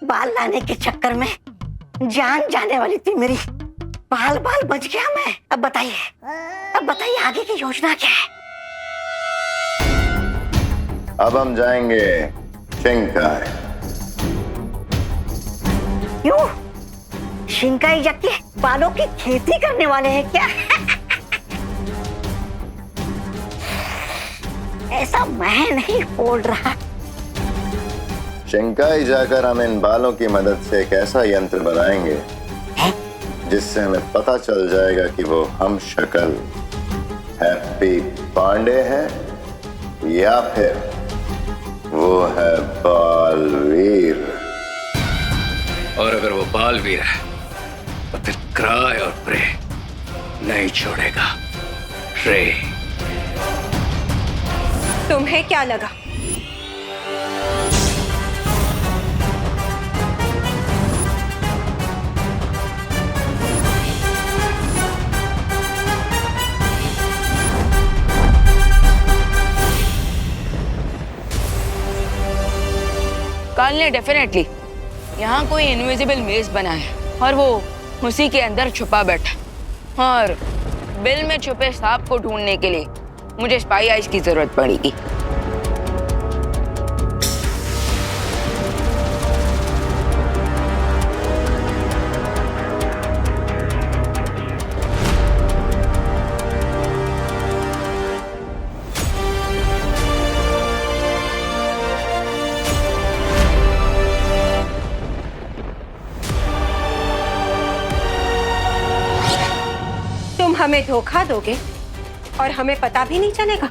बाल लाने के चक्कर में जान जाने वाली थी मेरी। बाल बच गया मैं। अब बताइए आगे की योजना क्या है? अब हम जाएंगे शिंकाई। क्यों? शिंकाई जाके बालों की खेती करने वाले हैं क्या? ऐसा मैं नहीं बोल रहा। शिंकाई जाकर हम इन बालों की मदद से एक ऐसा यंत्र बनाएंगे जिससे हमें पता चल जाएगा कि वो हम शक्ल हैप्पी पांडे है या फिर वो है बालवीर। और अगर वो बालवीर है तो फिर क्राय और प्रे नहीं छोड़ेगा। रे, तुम्हें क्या लगा काल ने डेफिनेटली यहाँ कोई इनविजिबल मेज बनाया और वो उसी के अंदर छुपा बैठा। और बिल में छुपे सांप को ढूंढने के लिए मुझे स्पाई आइज की जरूरत पड़ेगी। हमें धोखा दोगे और हमें पता भी नहीं चलेगा।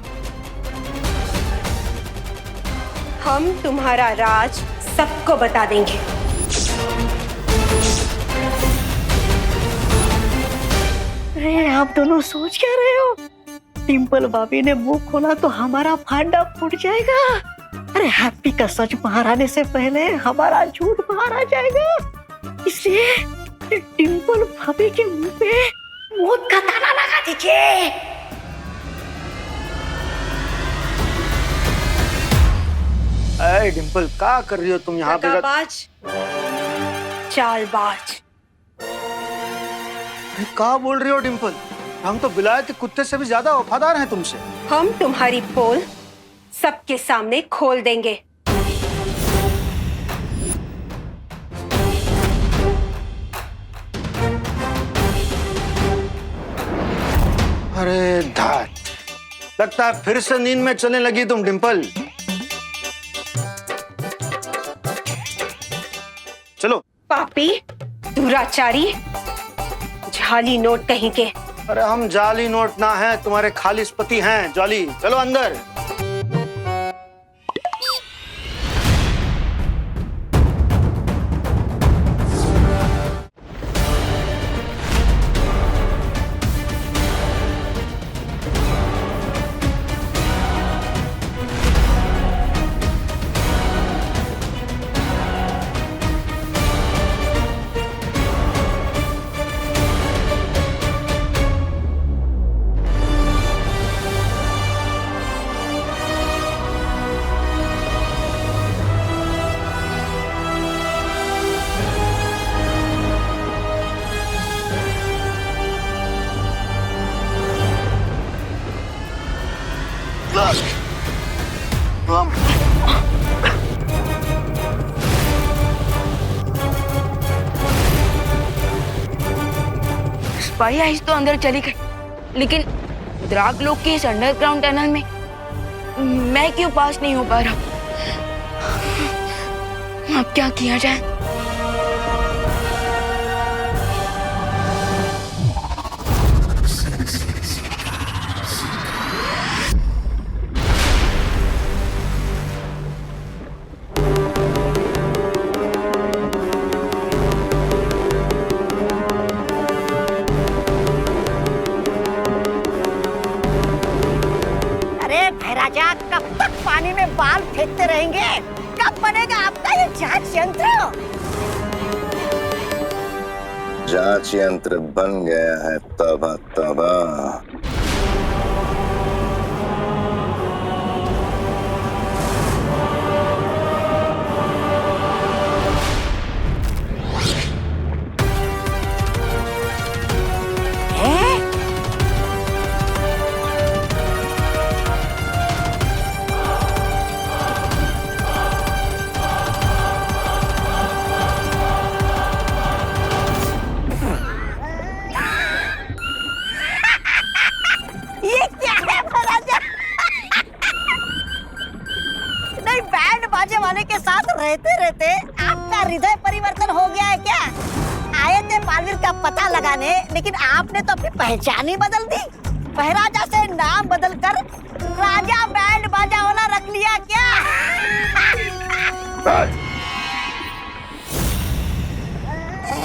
हम तुम्हारा राज सबको बता देंगे। अरे आप दोनों सोच क्या रहे हो? डिंपल भाभी ने मुंह खोला तो हमारा फांडा फूट जाएगा। अरे हैप्पी का सच बाहर आने से पहले हमारा झूठ बाहर आ जाएगा। इसलिए डिंपल भाभी के मुंह पे मौत का ताला लगा दीजिए। अरे डिंपल क्या कर रही हो तुम यहाँ पे? चालबाज। क्या बोल रही हो डिंपल? हम तो बिलायती कुत्ते से भी ज्यादा वफादार हैं तुमसे। हम तुम्हारी पोल सबके सामने खोल देंगे। अरे धात, लगता है फिर से नींद में चलने लगी तुम डिंपल। चलो। पापी, दुराचारी, जाली नोट कहीं के। अरे हम जाली नोट ना हैं, तुम्हारे खालिस पति हैं जाली। चलो अंदर। स्पाई आइज तो अंदर चली गई, लेकिन द्राग लोग के इस अंडरग्राउंड टनल में मैं क्यों पास नहीं हो पा रहा? अब क्या किया जाए? अरे भैराजा, कब तक पानी में बाल फेंकते रहेंगे? कब बनेगा आपका ये जांच यंत्र? जांच यंत्र बन गया है। तौबा तौबा। ये क्या है भैराजा? नहीं, बैंड बाजे वाले के साथ रहते रहते आपका हृदय परिवर्तन हो गया है क्या? आए थे बालवीर का पता लगाने, लेकिन आपने तो अपनी पहचान ही बदल दी। भैराजा से नाम बदलकर राजा बैंड बाजा वाला रख लिया क्या?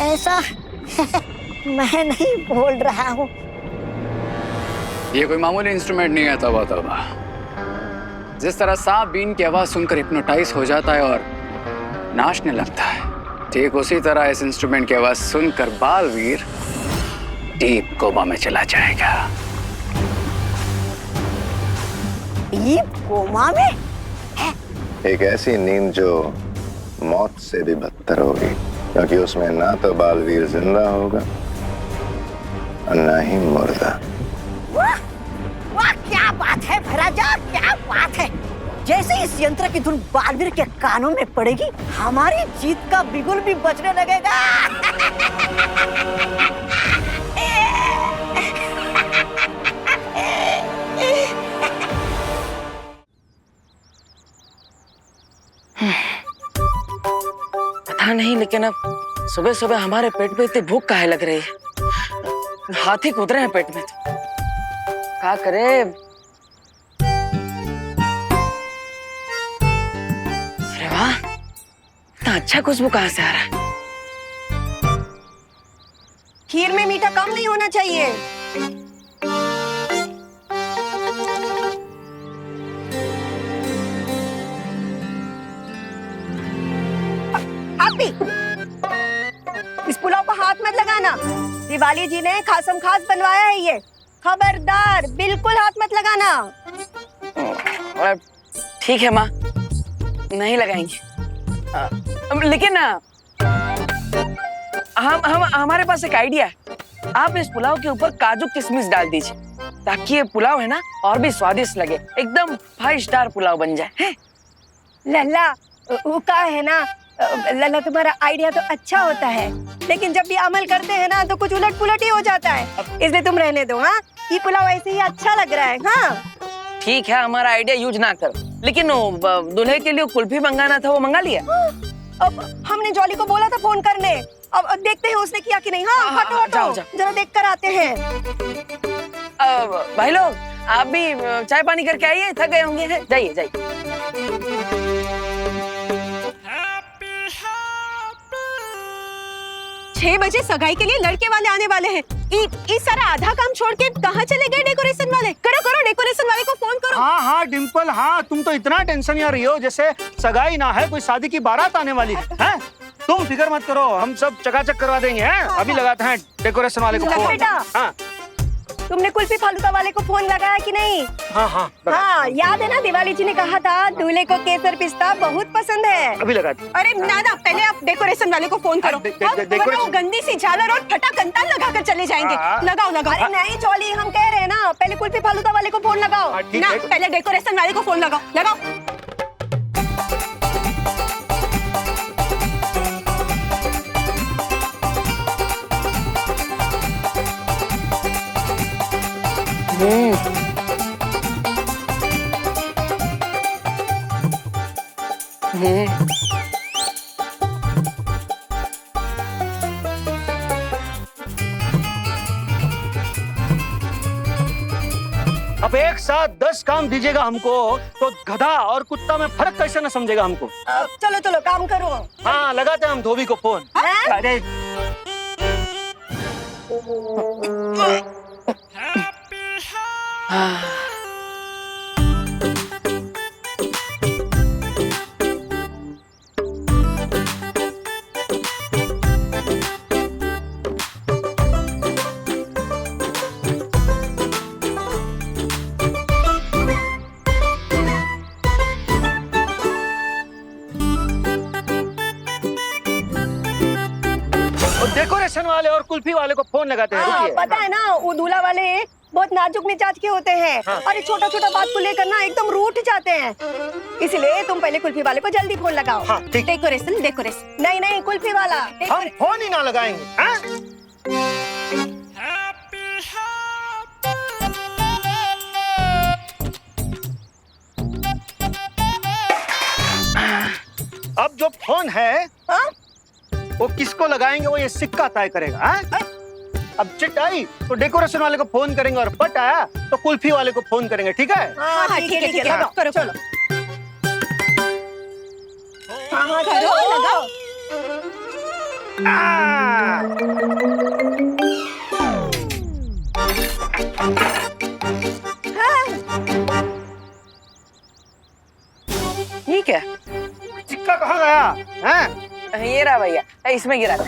ऐसा मैं नहीं बोल रहा हूँ। ये कोई मामूली इंस्ट्रूमेंट नहीं है। तौबा तौबा। जिस तरह सांप बीन की आवाज सुनकर हिप्नोटाइज हो जाता है और नाचने लगता है, ठीक उसी तरह इस इंस्ट्रूमेंट की आवाज सुनकर बालवीर डीप कोमा में चला जाएगा। डीप कोमा में? एक ऐसी नींद जो मौत से भी बदतर होगी, क्योंकि उसमें ना तो बालवीर जिंदा होगा और ना ही मुर्दा। वाह वाह, क्या बात है भैराजा, क्या बात है। जैसे इस यंत्र की धुन बालवीर के कानों में पड़ेगी, हमारी जीत का बिगुल भी बजने लगेगा। पता नहीं, लेकिन अब सुबह सुबह हमारे पेट में इतनी भूख काहे लग रही है? हाथी कूद रहे हैं पेट में। तो क्या करे? अरे वाह, इतना अच्छा खुशबू कहाँ से आ रहा है? खीर में मीठा कम नहीं होना चाहिए। इस पुलाव को हाथ मत लगाना। दिवाली जी ने खासम खास बनवाया है ये। खबरदार, बिल्कुल हाथ मत लगाना। ठीक है माँ, नहीं लगाएंगे। लेकिन हम हमारे पास एक आइडिया है। आप इस पुलाव के ऊपर काजू किशमिश डाल दीजिए, ताकि ये पुलाव है ना और भी स्वादिष्ट लगे। एकदम 5 स्टार पुलाव बन जाए। है? लल्ला, वो का है ना, लल्ला तुम्हारा आइडिया तो अच्छा होता है, लेकिन जब भी अमल करते हैं ना तो कुछ उलट पुलट ही हो जाता है। इसलिए तुम रहने दो। हाँ, ये पुलाव ऐसे ही अच्छा लग रहा है। हाँ ठीक है, हमारा आइडिया यूज ना करो। लेकिन दूल्हे के लिए कुल्फी मंगाना था, वो मंगा लिया? अब हमने जॉली को बोला था फोन करने। अब देखते हैं उसने किया कि नहीं। हाँ, हटो हटो, जरा देख कर आते हैं। भाई लोग, आप भी चाय पानी करके आइए, थक गए होंगे। जाइए जाइए। 6 बजे सगाई के लिए लड़के वाले आने वाले हैं। इस सारा आधा काम छोड़ के कहाँ चले गए डेकोरेशन वाले? करो करो, डेकोरेशन वाले को फोन करो। हाँ हाँ डिम्पल, हाँ तुम तो इतना टेंशन में रही हो जैसे सगाई ना है, कोई शादी की बारात आने वाली है। तुम फिक्र मत करो, हम सब चकाचक करवा देंगे। हैं? अभी लगाते हैं डेकोरेशन वाले को फोन। हाँ, तुमने कुल्फी फालूदा वाले को फोन लगाया कि नहीं? हाँ हाँ हाँ, याद है ना, दिवाली जी ने कहा था दूल्हे को केसर पिस्ता बहुत पसंद है। अभी लगाते। अरे ना, पहले आप डेकोरेशन वाले को फोन करो। वरना वो गंदी सी झालर और फटा कंताल लगा कर चले जाएंगे। लगाओ लगाओ। अरे नहीं जॉली, हम कह रहे हैं ना, पहले कुल्फी फालूदा वाले को फोन लगाओ ना, पहले डेकोरेशन वाले को फोन लगाओ। लगाओ। अब एक साथ 10 काम दीजिएगा हमको, तो गधा और कुत्ता में फर्क कैसे न समझेगा हमको। चलो चलो काम करो। हाँ, लगाते हैं हम धोबी को फोन। अरे वाले और कुल्फी वाले को फोन लगाते हैं। रुकिए। पता है ना, वो दूल्हा वाले बहुत नाजुक मिजाज के होते हैं और छोटा छोटा बात को लेकर ना एकदम रूठ जाते हैं। इसलिए तुम पहले कुल्फी वाले को जल्दी फोन लगाओ। हाँ, ठीक। डेकोरेशन नहीं नहीं, कुल्फी वाला। हम फोन ही ना लगाएंगे। हाँ? अब जो फोन है वो किसको लगाएंगे वो ये सिक्का तय करेगा। हाँ? अब चिट आई तो डेकोरेशन वाले को फोन करेंगे और पट आया तो कुल्फी वाले को फोन करेंगे। ठीक है? हाँ ठीक है, लगाओ करो चलो। हाँ करो लगाओ। ठीक है। सिक्का कहाँ गया? हैं? ये रहा भैया, इसमें गिरा था।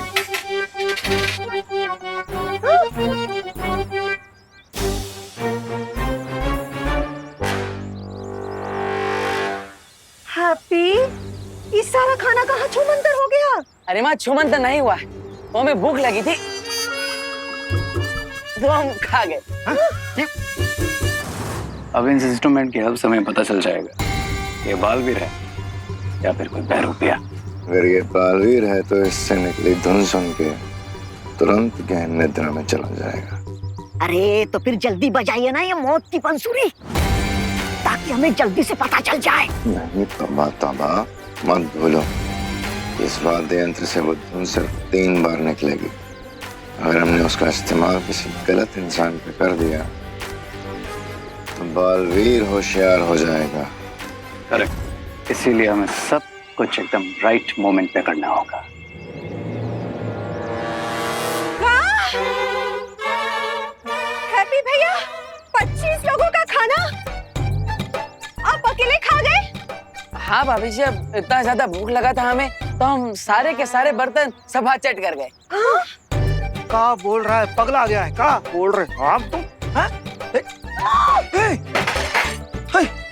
हैप्पी, ये सारा खाना कहाँ छूमंतर हो गया? अरे माँ, छूमंतर नहीं हुआ, वो हमें भूख लगी थी तो हम खा गए। अब इन इंस्ट्रूमेंट की हेल्प से हमें पता चल जाएगा ये बालवीर है या फिर कोई बहरूपिया। अगर ये बालवीर है तो इससे निकली धुन सुन के तुरंत गहन निद्रा में चला जाएगा। अरे तो फिर जल्दी बजाइए ना ये मौत की बंसुरी, ताकि हमें जल्दी से पता चल जाए। नहीं तौबा तौबा, मत भूलो इस वाद्य यंत्र से वो धुन सिर्फ 3 बार निकलेगी। अगर हमने उसका इस्तेमाल किसी गलत इंसान पे कर दिया तो बालवीर होशियार हो जाएगा। करेक्ट, इसीलिए हमें सब कुछ एकदम राइट मोमेंट पे करना होगा। हैप्पी भैया, 25 लोगों का खाना आप अकेले खा गए? हाँ भाभी जी, अब इतना ज्यादा भूख लगा था हमें तो हम सारे के सारे बर्तन सब हाथ चट कर गए। का बोल रहा है? पगला गया है? का बोल रहे हो आप तुम? हाँ?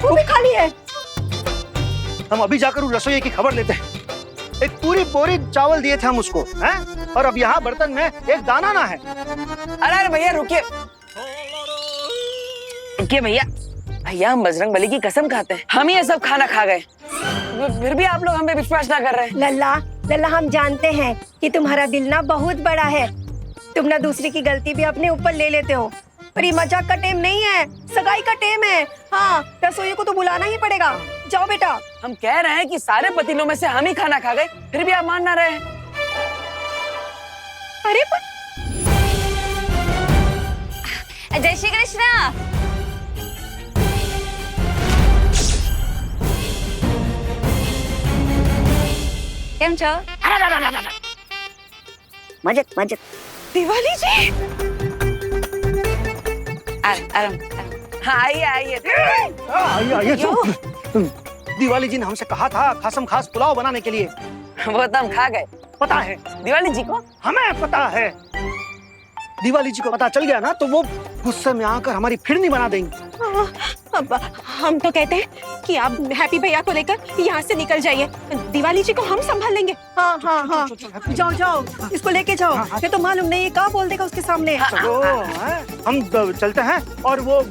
वो भी खाली है। हम अभी जाकर उस रसोई की खबर लेते हैं। एक पूरी बोरी चावल दिए थे हम उसको, हैं? और अब यहाँ बर्तन में एक दाना ना है। अरे भैया रुकिए, भैया भैया, हम बजरंग बली की कसम खाते हैं, हम ही ये सब खाना खा गए, फिर भी आप लोग हम पे विश्वास ना कर रहे हैं। लल्ला लल्ला, हम जानते हैं कि तुम्हारा दिल ना बहुत बड़ा है, तुम ना दूसरे की गलती भी अपने ऊपर ले लेते हो, पर ये मजाक का टेम नहीं है, सगाई का टेम है। हाँ, रसोई को तो बुलाना ही पड़ेगा। जाओ बेटा। हम कह रहे हैं कि सारे पतीलों में से हम ही खाना खा गए, फिर भी आप मान ना रहे हैं। अरे जय श्री कृष्णा। केम छो? मजेत मजेत। दिवाली जी, हाँ आइए आइए। आइए दिवाली जी ने हमसे कहा था खासम खास पुलाव बनाने के लिए, वो तो हम खा गए। पता है दिवाली जी को? हमें पता है। दिवाली जी को पता चल गया ना तो वो गुस्से में आकर हमारी फिरनी बना देंगी। अब हम तो कहते हैं कि आप हैप्पी भैया को लेकर यहाँ से निकल जाइए, दिवाली जी को हम संभाल लेंगे। हाँ हाँ हाँ, जाओ जाओ, इसको लेके जाओ। ये तो मालूम नहीं क्या बोल देगा उसके सामने। चलो, हम चलते हैं और वो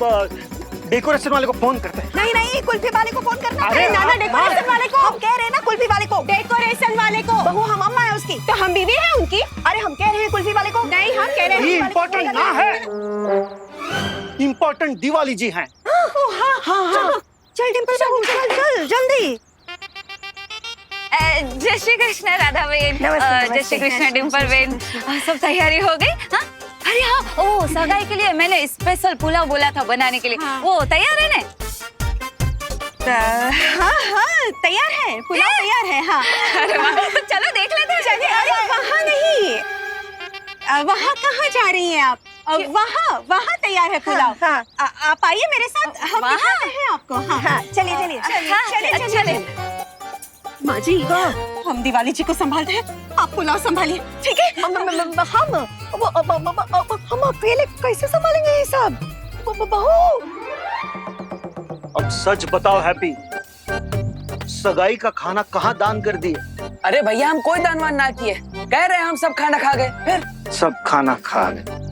डेकोरेशन वाले को फोन करते हैं। नहीं नहीं, कुल्फी वाले को फोन करना। अरे नाना, डेकोरेशन वाले को। हम कह रहे हैं ना कुल्फी वाले को। डेकोरेशन वाले को। बहू हम अम्मा है उसकी, तो हम बीवी है उनकी। अरे हम कह रहे हैं कुल्फी वाले को। नहीं, हम कह रहे हैं इम्पोर्टेंट ना है, इम्पोर्टेंट दिवाली जी हैं। हाँ हाँ हाँ, चल डिम्पल, चल चल जल्दी। जय श्री कृष्ण राधा बहन। जय श्री कृष्ण डिम्पल बहन। सब तैयारी हो गई? हाँ, अरे हाँ, ओ सगाई के लिए मैंने स्पेशल पुलाव बोला था बनाने के लिए। हाँ। वो तैयार है ना? हाँ हाँ, तैयार है, पुलाव तैयार है। हाँ, अरे वाह, तो चलो देख लेते हैं। चलिए। अरे वहाँ नहीं, वहाँ कहाँ जा रही हैं आप? वहाँ तैयार है पुलाव। हाँ, आप आइए मेरे साथ, हम दिखाते हैं आपको। हाँ, चलिए चलिए चलिए चलिए। माँ जी, हम दिवाली जी को संभालते हैं, आप पुलाव संभालिए, ठीक है? हम अकेले कैसे संभालेंगे ये सब? बहू, अब सच बताओ हैप्पी, सगाई का खाना कहाँ दान कर दिए? अरे भैया, हम कोई दानवान ना किए, कह रहे हैं हम सब खाना खा गए, फिर सब खाना खा गए।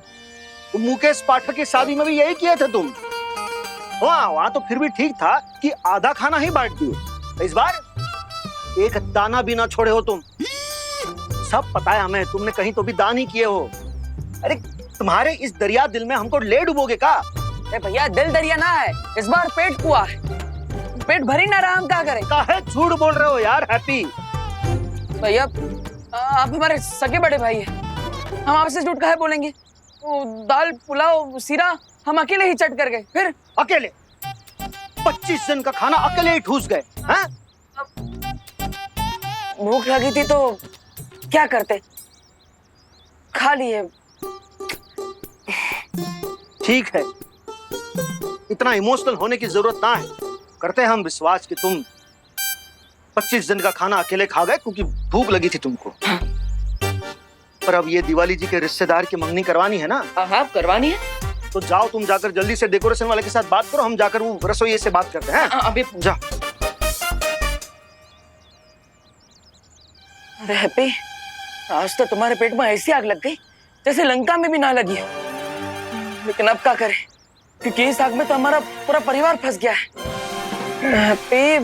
तुम मुकेश पाठक की शादी में भी यही किए थे तुम। वहां तो फिर भी ठीक था कि आधा खाना ही बांट दिए। इस बार एक दाना भी ना छोड़े हो तुम। सब पता है हमें, तुमने कहीं तो भी दान ही किए हो। अरे तुम्हारे इस दरिया दिल में हमको ले डुबोगे का? अरे भैया दिल दरिया ना है, इस बार पेट कुआ है। पेट भरी ना रहा, हम क्या करें? काहे झूठ बोल रहे हो यार हैप्पी? भैया आप हमारे सगे बड़े भाई हैं, हम आपसे झूठ काहे बोलेंगे? वो दाल पुलाव सीरा हम अकेले ही चट कर गए। फिर अकेले 25 जन का खाना अकेले ही ठूस गए हैं? भूख लगी थी तो क्या करते, खा लिए। ठीक है, इतना इमोशनल होने की जरूरत ना है। करते हैं हम विश्वास कि तुम 25 जन का खाना अकेले खा गए क्योंकि भूख लगी थी तुमको। पर अब ये दिवाली जी के रिश्तेदार की मंगनी करवानी है ना? हाँ करवानी है। तो जाओ तुम जाकर जल्दी से डेकोरेशन वाले के साथ बात करो, हम जाकर वो रसोइये से बात करते हैं। अभी जाओ। अरे हैप्पी, आज तो तुम्हारे पेट में ऐसी आग लग गई जैसे लंका में भी ना लगी है। लेकिन अब क्या करें, क्योंकि इस आग में तो हमारा पूरा परिवार फंस गया है। हैप्पी,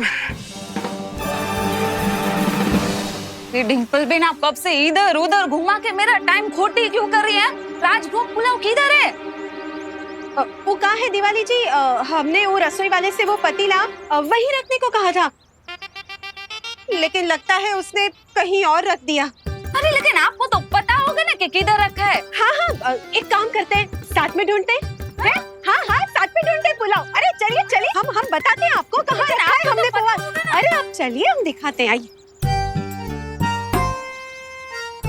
डिम्पल बेन आप कब से इधर उधर घुमा के मेरा टाइम खोटी क्यों कर रही हैं? राजभोग पुलाव किधर है? वो कहा है दिवाली जी, हमने वो रसोई वाले से वो पतीला वही रखने को कहा था, लेकिन लगता है उसने कहीं और रख दिया। अरे लेकिन आपको तो पता होगा ना कि किधर रखा है। हाँ, एक काम करते हैं, साथ में ढूंढते हैं। हाँ, साथ में ढूंढते हैं पुलाव। अरे चलिए चलिए, हम बताते हैं आपको कहाँ रखा है हमने पुलाव। अरे आप चलिए, हम दिखाते हैं, आइए।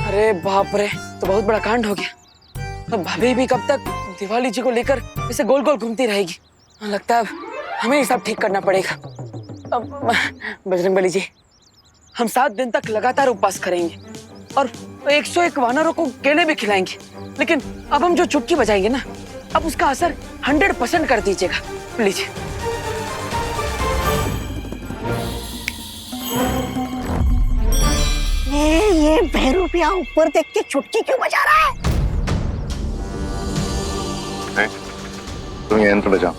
अरे बाप रे, तो बहुत बड़ा कांड हो गया। तो भाभी भी कब तक दिवाली जी को लेकर इसे गोल गोल घूमती रहेगी। लगता है हमें ये सब ठीक करना पड़ेगा। अब बजरंगबली जी, हम 7 दिन तक लगातार उपवास करेंगे और 101 वानरों को केले भी खिलाएंगे। लेकिन अब हम जो चुटकी बजाएंगे ना, अब उसका असर 100% कर दीजिएगा प्लीज। ये बहरूपिया ऊपर देख के चुटकी क्यों बजा रहा है? तुम ये यंत्र बजाओ,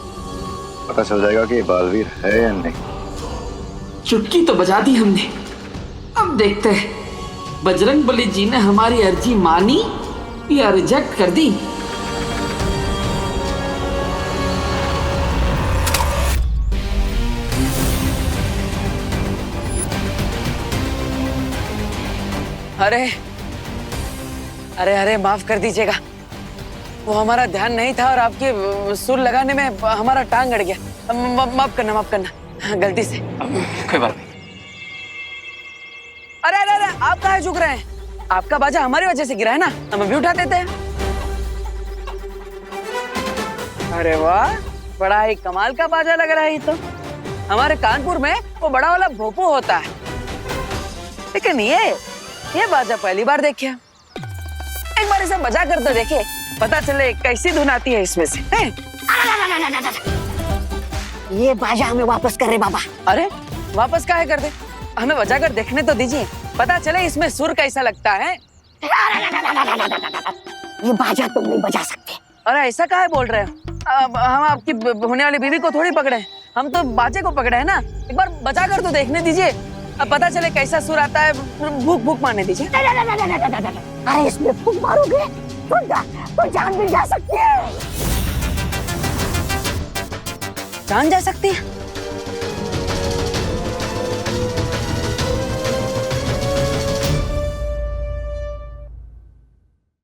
पता चल जाएगा कि बालवीर है या नहीं। चुटकी तो बजा दी हमने, अब देखते हैं बजरंगबली जी ने हमारी अर्जी मानी या रिजेक्ट कर दी। अरे अरे अरे माफ कर दीजिएगा, वो हमारा ध्यान नहीं था और आपके सुर लगाने में हमारा टांग अड़ गया। माफ करना, गलती से। कोई बात नहीं। अरे अरे अरे, आप कहाँ झुक रहे हैं? आपका बाजा हमारी वजह से गिरा है ना, हम अभी उठा देते हैं। अरे वाह, बड़ा ही कमाल का बाजा लग रहा है ये तो। हमारे कानपुर में वो बड़ा वाला भोपू होता है, लेकिन ये बाजा पहली बार देखे। एक बार इसे बजा कर तो देखे, पता चले कैसी धुन आती है इसमें से। ये बाजा हमें वापस कर रहे बाबा। अरे वापस काहे कर दे, हमें बजा कर देखने तो दीजिए, पता चले इसमें सुर कैसा लगता है। ये बाजा तुम नहीं बजा सकते। अरे ऐसा काहे बोल रहे हो? हम आपकी होने वाली बीवी को थोड़ी पकड़े, हम तो बाजे को पकड़े है ना। एक बार बजा कर तो देखने दीजिए, अब पता चले कैसा सुर आता है। भूख भूख मारने दीजिए। अरे इसमें फूंक मारोगे तो जान भी जा सकती है। जान जा सकती है?